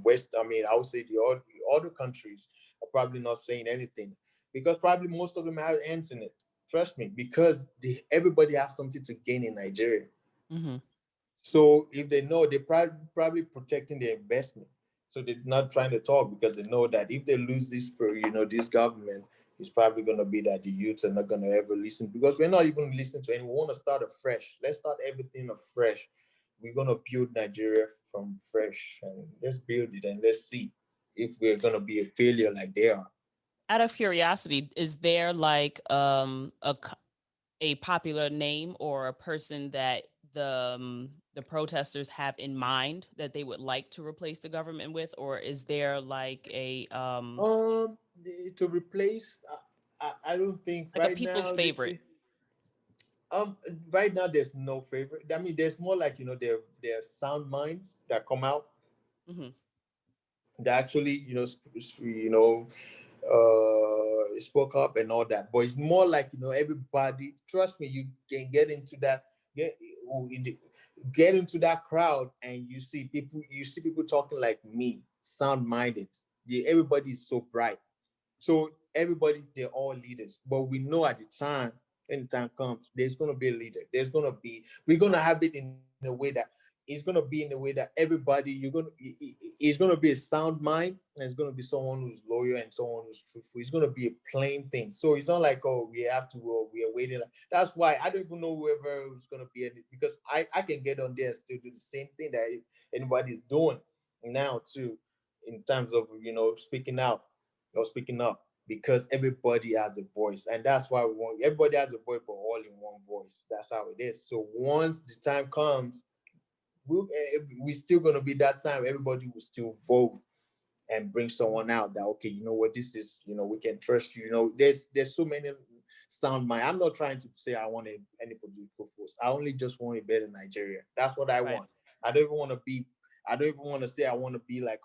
West, I mean, I would say the other countries are probably not saying anything, because probably most of them have ends in it. Trust me, because everybody has something to gain in Nigeria. Hmm. So if they know, they're probably protecting their investment. So they're not trying to talk, because they know that if they lose this government, it's probably going to be that the youths are not going to ever listen, because we're not even listening to anyone. We want to start afresh. Let's start everything afresh. We're going to build Nigeria from fresh, and let's build it, and let's see if we're going to be a failure like they are. Out of curiosity, is there like a popular name or a person that the protesters have in mind that they would like to replace the government with, or is there Um, to replace, I don't think like a right people's now. favorite? Um, right now there's no favorite. I mean, there's more like there are sound minds that come out Hmm. that actually spoke up and all that. But it's more like everybody. Trust me, you can get into that. Get get into that crowd and you see people talking like me, sound minded. Yeah, everybody's so bright. So everybody, they're all leaders. But we know at the time, when the time comes, there's gonna be a leader. We're gonna have it in a way that it's gonna be in a way that everybody, it's gonna be a sound mind, and it's gonna be someone who's loyal and someone who's truthful. It's gonna be a plain thing. So it's not like, oh, we have to, we are waiting. That's why I don't even know whoever is gonna be in it, because I can get on there and still do the same thing that anybody's doing now too, in terms of speaking out or speaking up, because everybody has a voice, and that's why we want everybody has a voice, but all in one voice. That's how it is. So once the time comes, we still gonna be that time. Everybody will still vote and bring someone out that, okay, you know what, this is, we can trust you. There's so many sound mind. I'm not trying to say I want any political force. I only just want a better Nigeria. That's what I Right. want. I don't even want to be. I don't even want to say I want to be like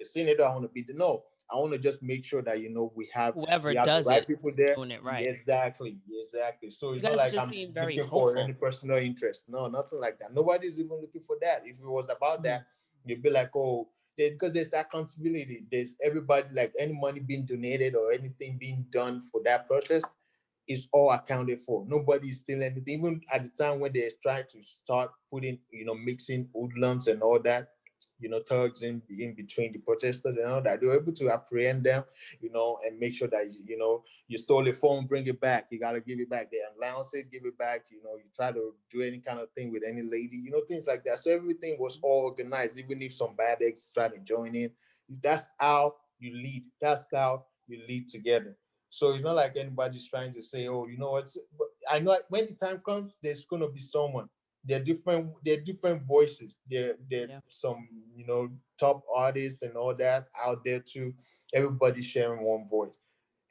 a senator. I want to be no. I want to just make sure that Whoever we have the does right it people is there. doing it right. Exactly, exactly. So You it's not guys like just I'm seem very looking for hopeful. any personal interest. No, nothing like that. Nobody's even looking for that. If it was about Mhm. that, you'd be like, oh, because there's accountability. There's everybody, like any money being donated or anything being done for that protest is all accounted for. Nobody's stealing anything. Even at the time when they try to start putting, mixing hoodlums and all that, thugs in between the protesters and all that, they were able to apprehend them, and make sure that you stole a phone, bring it back. You gotta give it back. They announce it, give it back. You try to do any kind of thing with any lady, things like that. So everything was all organized. Even if some bad eggs try to join in, that's how you lead. That's how you lead together. So it's not like anybody's trying to say, oh, you know what? But I know when the time comes, there's gonna be someone. They're different voices. There Yeah. some top artists and all that out there too. Everybody's sharing one voice.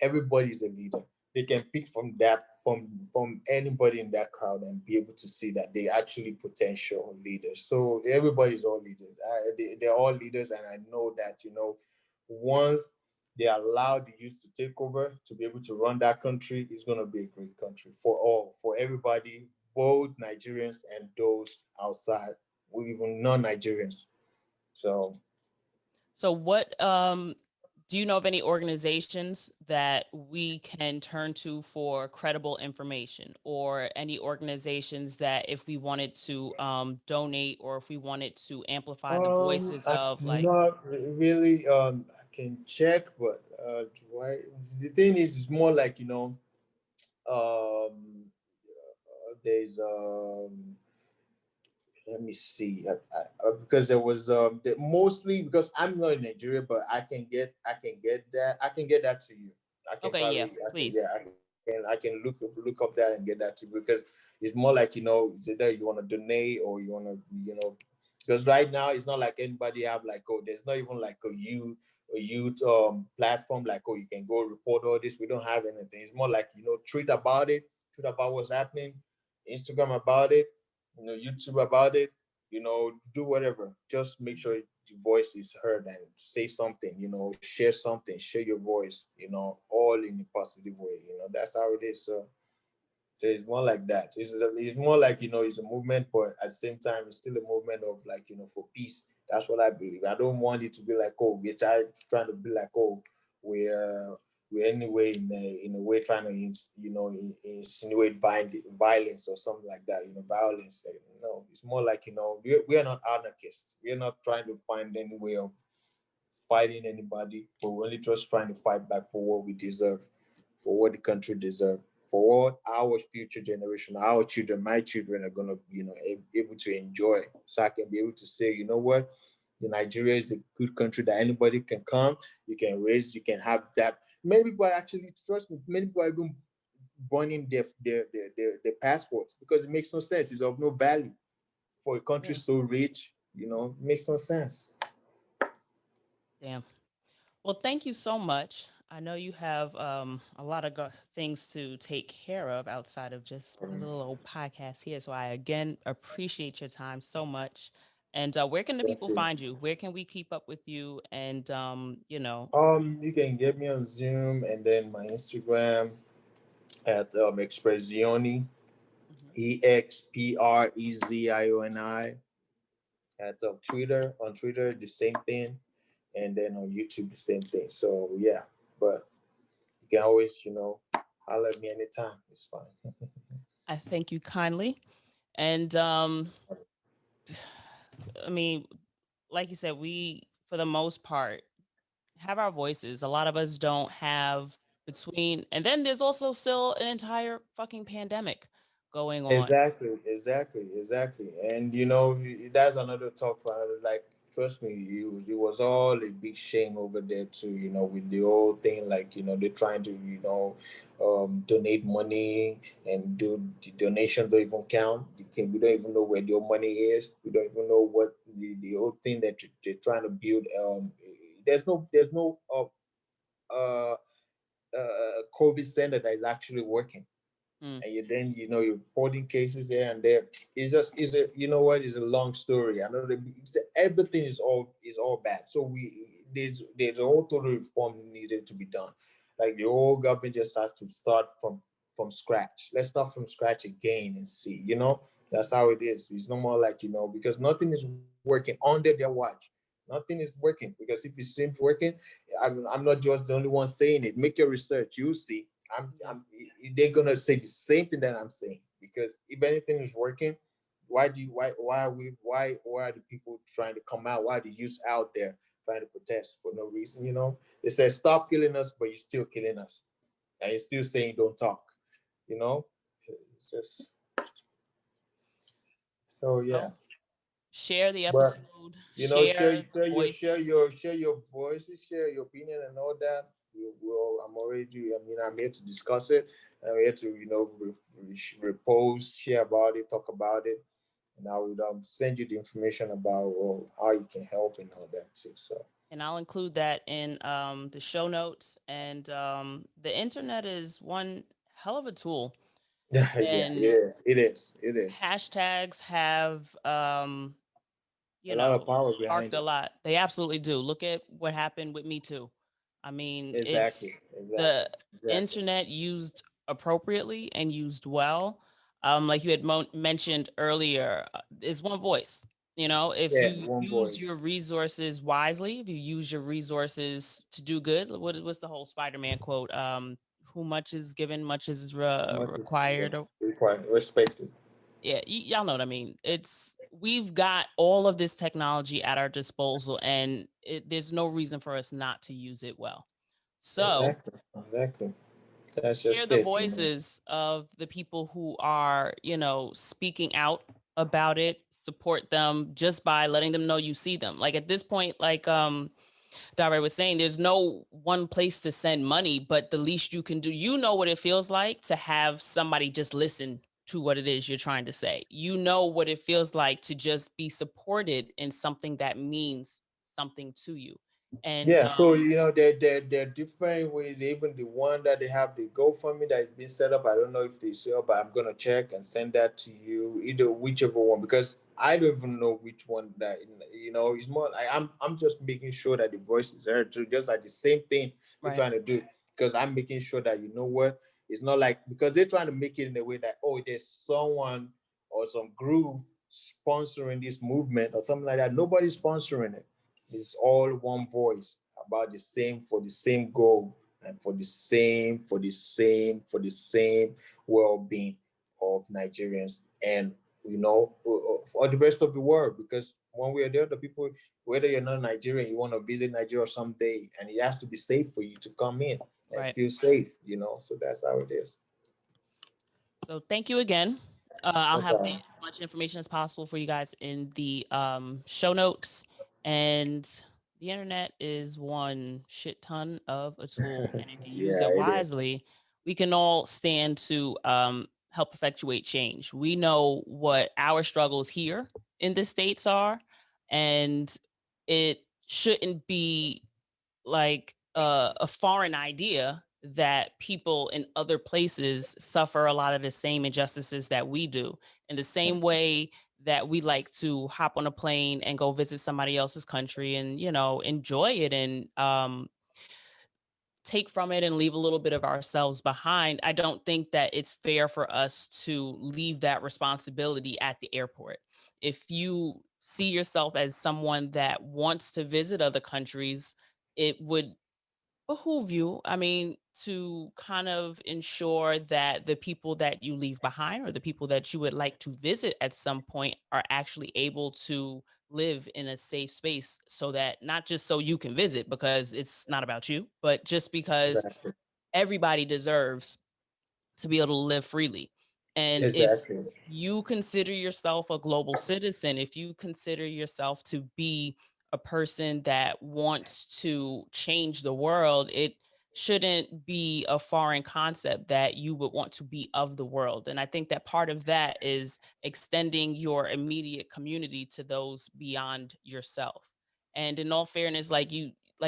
Everybody's a leader. They can pick from that from anybody in that crowd and be able to see that they actually potential leaders. So everybody's all leaders. They're all leaders, and I know that once they allow the youth to take over to be able to run that country, it's going to be a great country for all, for everybody, both Nigerians and those outside, even non-Nigerians. So So what do you know of any organizations that we can turn to for credible information, or any organizations that if we wanted to donate, or if we wanted to amplify the voices I'm of, like, not really. I can check, but why? The thing is, it's more like there's let me see. Because there was mostly because I'm not in Nigeria, but I can get that to you. I can okay, yeah, probably I can please. yeah I can look up that and get that to you, because it's more like it's either you want to donate or you want to because right now it's not like anybody have like, oh, there's not even like a youth platform like, oh, you can go report all this. We don't have anything. It's more like tweet about what's happening, Instagram about it, YouTube about it, do whatever. Just make sure your voice is heard and say something, share something, share your voice, all in a positive way. That's how it is. So it's more like that. It's more like, it's a movement, but at the same time, it's still a movement of like, for peace. That's what I believe. I don't want it to be like, oh, trying to be like, oh, we're we're anyway in a way trying to insinuate violence or something like that. Violence. No, it's more like we are not anarchists. We are not trying to find any way of fighting anybody, but we're only just trying to fight back for what we deserve, for what the country deserves, for what our future generation, our children, my children are gonna, able to enjoy. So I can be able to say, you know what, Nigeria is a good country that anybody can come, you can raise, you can have that. Many people are actually, trust me, many people are even burning their passports because it makes no sense. It's of no value for a country Yeah. so rich. It makes no sense. Damn. Well, thank you so much. I know you have a lot of things to take care of outside of just a little old podcast here. So I again appreciate your time so much. And where can the Thank people you. find you? Where can we keep up with you? And You can get me on Zoom and then my Instagram at Expressioni. EXPREZIONI. That's on Twitter. On Twitter, the same thing, and then on YouTube, the same thing. So yeah, but you can always, holler at me anytime. It's fine. I thank you kindly. And I mean, like you said, we, for the most part, have our voices. A lot of us don't have between, and then there's also still an entire fucking pandemic going on. Exactly. And that's another talk for another. Like, trust me, it was all a big shame over there too. With the whole thing, like they're trying to donate money and do the donations don't even count. We don't even know where your money is. We don't even know what the whole thing that they're trying to build. There's no uh, COVID center that is actually working, Mm, and then you're reporting cases here and there. It's a what, it's a long story. I know everything is all bad. So there's a whole total reform needed to be done. Like, the whole government just has to start from scratch. Let's start from scratch again and see. That's how it is. It's no more like, because nothing is working under their watch. Nothing is working, because if it seems working, I'm not just the only one saying it. Make your research, you see. yeah. They're gonna say the same thing that I'm saying, because if anything is working, why are the people trying to come out? Why are the youth out there trying to protest for no reason? They say stop killing us, but you're still killing us, and you're still saying don't talk. You know, it's just so yeah. So share the But episode, share share the share your voices. share your voices, share your opinion and all that. I'm already. I mean, I'm here to discuss it. I'm here to repost, share about it, talk about it, and I would send you the information about how you can help and all that too. So And I'll include that in the show notes. And the internet is one hell of a tool. yeah, yeah, it And is. It is. It is. hashtags have, A lot of power sparked behind a it. lot. They absolutely do. Look at what happened with Me Too. I mean, Exactly. it's Exactly. the Exactly. internet used appropriately and used well. Like you had mentioned earlier, is one voice. If Yeah. you One use your voice. resources wisely, if you use your resources to do good, what's the whole Spider-Man quote? Who much is given, much is Much is required. required, respected. Yeah, y'all know what I mean. We've got all of this technology at our disposal, and there's no reason for us not to use it well. So Exactly. Exactly. That's share just the it. voices of the people who are, speaking out about it. Support them just by letting them know you see them. Like at this point, like Daré was saying, there's no one place to send money, but the least you can do, what it feels like to have somebody just listen to what it is you're trying to say. You know what it feels like to just be supported in something that means something to you. And Yeah, so they're different with even the one that they have the GoFundMe that is being set up. I don't know if they sell, but I'm gonna check and send that to you. Either whichever one, because I don't even know which one that it's more like I'm just making sure that the voice is heard too, just like the same thing they're right, trying to do. Because I'm making sure that it's not like, because they're trying to make it in a way that, oh, there's someone or some group sponsoring this movement or something like that. Nobody's sponsoring it. It's all one voice about the same, for the same goal, and for the same well-being of Nigerians, and for the rest of the world. Because when we are there, the people, whether you're not Nigerian, you want to visit Nigeria someday, and it has to be safe for you to come in and right. feel safe. So that's how it is. So thank you again. I'll No have problem. as much information as possible for you guys in the show notes. And the internet is one shit ton of a tool. And if you use Yeah, it it is. wisely, we can all stand to help effectuate change. We know what our struggles here in the States are, and it shouldn't be like a foreign idea that people in other places suffer a lot of the same injustices that we do. In the same way that we like to hop on a plane and go visit somebody else's country and enjoy it and take from it and leave a little bit of ourselves behind, I don't think that it's fair for us to leave that responsibility at the airport. If you see yourself as someone that wants to visit other countries, it would behoove you, I mean, to kind of ensure that the people that you leave behind or the people that you would like to visit at some point are actually able to live in a safe space, so that not just so you can visit because it's not about you, but just because Exactly. everybody deserves to be able to live freely. And if Exactly. you consider yourself a global citizen, if you consider yourself to be a person that wants to change the world, it shouldn't be a foreign concept that you would want to be of the world. And I think that part of that is extending your immediate community to those beyond yourself. And in all fairness, like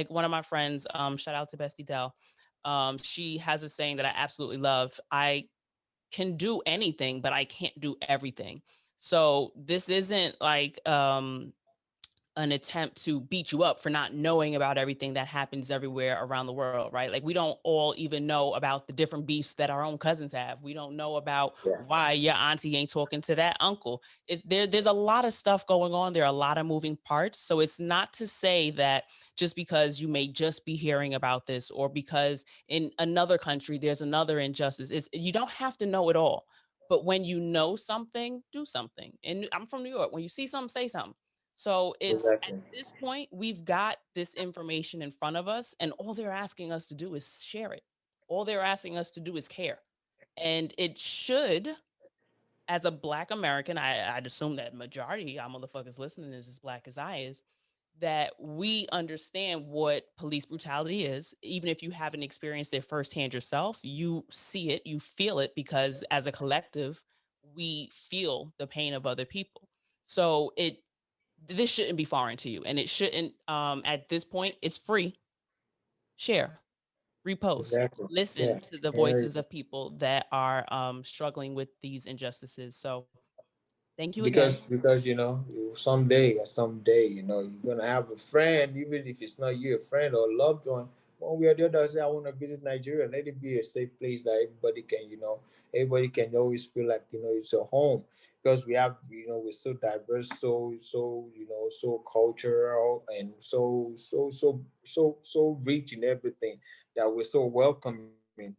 one of my friends, shout out to Bestie Dell, she has a saying that I absolutely love. I can do anything, but I can't do everything. So this isn't like an attempt to beat you up for not knowing about everything that happens everywhere around the world, right? Like we don't all even know about the different beefs that our own cousins have. We don't know about Yeah. why your auntie ain't talking to that uncle. There's a lot of stuff going on. There are a lot of moving parts. So it's not to say that just because you may just be hearing about this, or because in another country there's another injustice. You don't have to know it all. But when you know something, do something. And I'm from New York. When you see something, say something. So it's at Exactly. this point, we've got this information in front of us, and all they're asking us to do is share it. All they're asking us to do is care. And it should, as a Black American, I'd assume that majority of motherfuckers listening is as Black as I is, that we understand what police brutality is. Even if you haven't experienced it firsthand yourself, you see it, you feel it, because as a collective, we feel the pain of other people. So this shouldn't be foreign to you, and it shouldn't, at this point, it's free. Share, repost, Exactly. listen Yeah. to the Yeah. voices of people that are struggling with these injustices. So thank you again. Because someday you're gonna have a friend, even if it's not you, a friend or a loved one, one way or the other, say I want to visit Nigeria. Let it be a safe place that everybody can always feel like it's a home, because we have we're so diverse, so cultural, and so rich in everything, that we're so welcoming,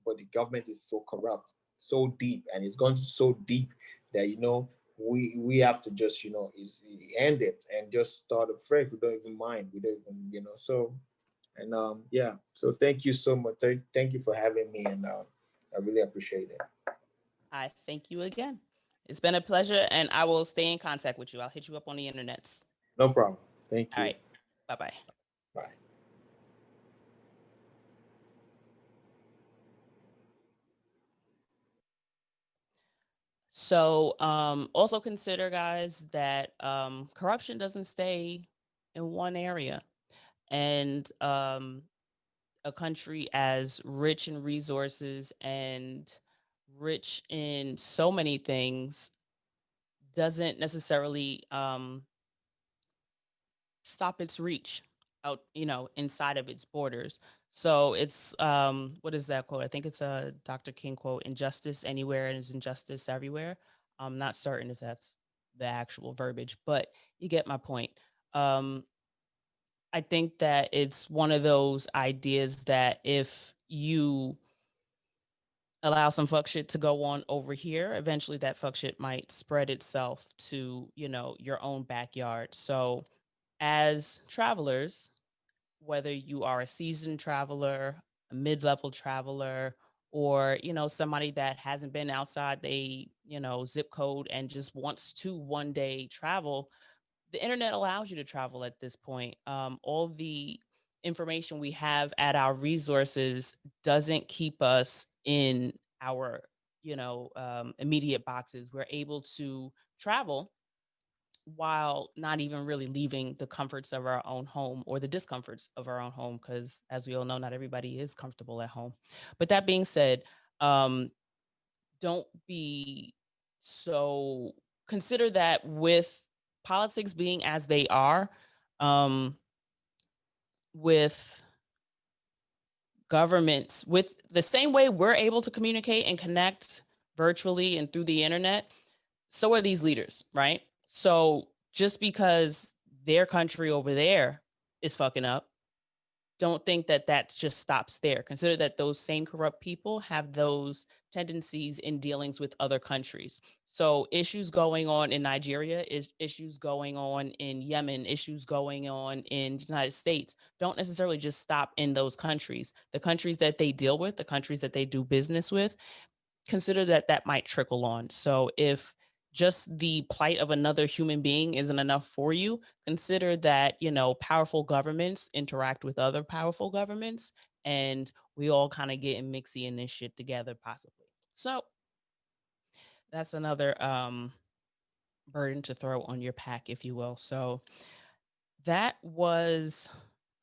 but the government is so corrupt, so deep, and it's gone so deep that we have to just is end it and just start afresh. We don't even mind. We don't even so. And yeah, so thank you so much. Thank you for having me, and I really appreciate it. I thank you again. It's been a pleasure, and I will stay in contact with you. I'll hit you up on the internets. No problem. Thank All you. right. Bye bye. Bye. So also consider, guys, that corruption doesn't stay in one area. And a country as rich in resources and rich in so many things doesn't necessarily stop its reach out, inside of its borders. So it's what is that quote? I think it's a Dr. King quote: injustice anywhere is injustice everywhere. I'm not certain if that's the actual verbiage, but you get my point. Um, I think that it's one of those ideas that if you allow some fuck shit to go on over here, eventually that fuck shit might spread itself to, your own backyard. So as travelers, whether you are a seasoned traveler, a mid-level traveler, or, somebody that hasn't been outside they, zip code and just wants to one day travel, the internet allows you to travel at this point. All the information we have at our resources doesn't keep us in our, immediate boxes. We're able to travel while not even really leaving the comforts of our own home or the discomforts of our own home, because as we all know, not everybody is comfortable at home. But that being said, um, don't be so consider that with politics being as they are, um, with governments, with the same way we're able to communicate and connect virtually and through the internet, so are these leaders, right? So just because their country over there is fucking up, don't think that that just stops there. Consider that those same corrupt people have those tendencies in dealings with other countries. So issues going on in Nigeria, is issues going on in Yemen, issues going on in the United States don't necessarily just stop in those countries. The countries that they deal with, the countries that they do business with, consider that that might trickle on. So if just the plight of another human being isn't enough for you, consider that, powerful governments interact with other powerful governments, and we all kind of get mixy in this shit together, possibly. So that's another burden to throw on your pack, if you will. So that was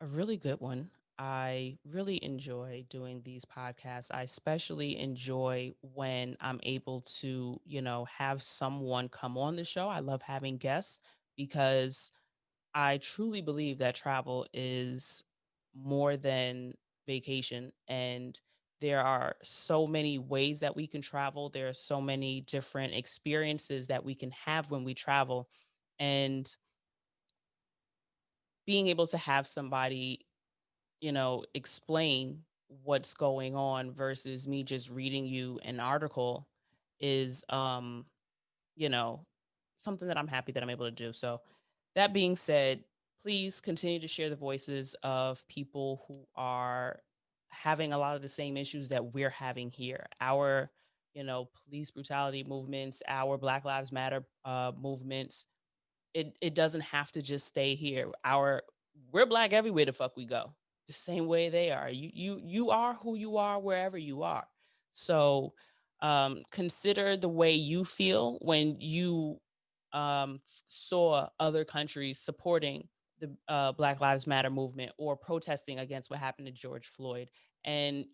a really good one. I really enjoy doing these podcasts. I especially enjoy when I'm able to, have someone come on the show. I love having guests because I truly believe that travel is more than vacation. And there are so many ways that we can travel. There are so many different experiences that we can have when we travel. And being able to have somebody, explain what's going on versus me just reading you an article is, you know, something that I'm happy that I'm able to do. So that being said, please continue to share the voices of people who are having a lot of the same issues that we're having here. Our, police brutality movements, our Black Lives Matter movements, it doesn't have to just stay here. We're black everywhere the fuck we go. The same way they are. You are who you are wherever you are. So consider the way you feel when you saw other countries supporting the Black Lives Matter movement or protesting against what happened to George Floyd, and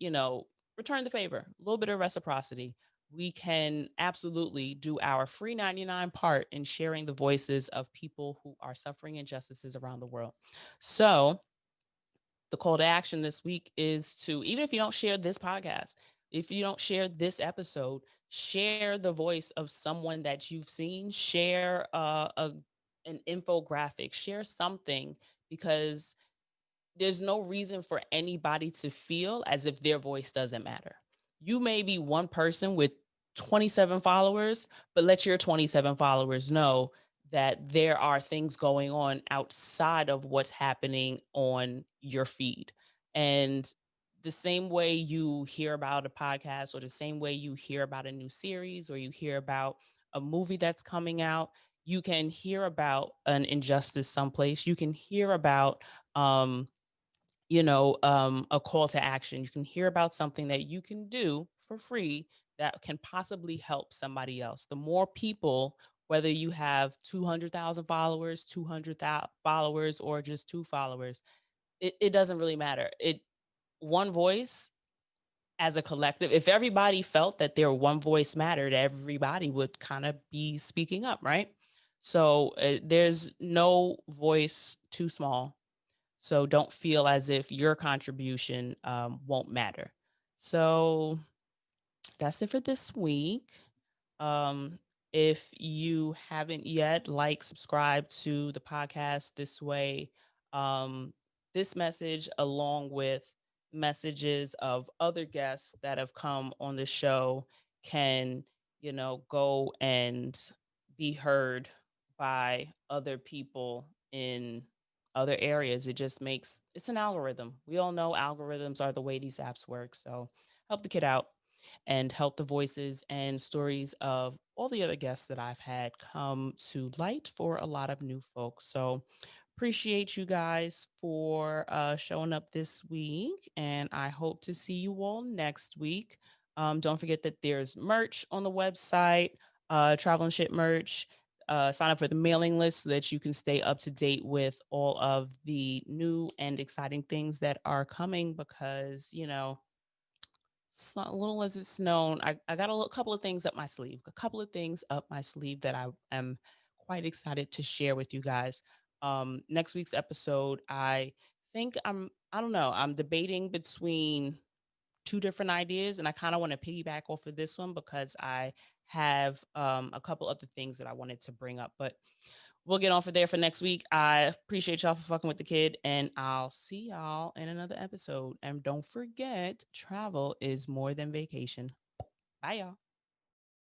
return the favor. A little bit of reciprocity. We can absolutely do our free 99 part in sharing the voices of people who are suffering injustices around the world. So, the call to action this week is to, even if you don't share this podcast, if you don't share this episode, share the voice of someone that you've seen, share an infographic, share something, because there's no reason for anybody to feel as if their voice doesn't matter. You may be one person with 27 followers, but let your 27 followers know that there are things going on outside of what's happening on your feed. And the same way you hear about a podcast, or the same way you hear about a new series, or you hear about a movie that's coming out, you can hear about an injustice someplace. You can hear about a call to action. You can hear about something that you can do for free that can possibly help somebody else. The more people, whether you have 200,000 followers, 200,000 followers, or just two followers, it doesn't really matter. One voice as a collective, if everybody felt that their one voice mattered, everybody would kind of be speaking up, right? So there's no voice too small, so don't feel as if your contribution won't matter. So that's it for this week. Um, if you haven't yet, like, subscribe to the podcast. This way, um, this message, along with messages of other guests that have come on the show, can, go and be heard by other people in other areas. It just makes it's an algorithm. We all know algorithms are the way these apps work. So help the kid out and help the voices and stories of all the other guests that I've had come to light for a lot of new folks. So appreciate you guys for showing up this week, and I hope to see you all next week. Don't forget that there's merch on the website, travel and shit merch. Sign up for the mailing list so that you can stay up to date with all of the new and exciting things that are coming, because, so little as it's known, I got couple of things up my sleeve, a couple of things up my sleeve that I am quite excited to share with you guys. Next week's episode, I think I don't know, I'm debating between two different ideas, and I kind of want to piggyback off of this one because I have a couple other things that I wanted to bring up, but we'll get on for there for next week. I appreciate y'all for fucking with the kid, and I'll see y'all in another episode. And don't forget, travel is more than vacation. Bye, y'all.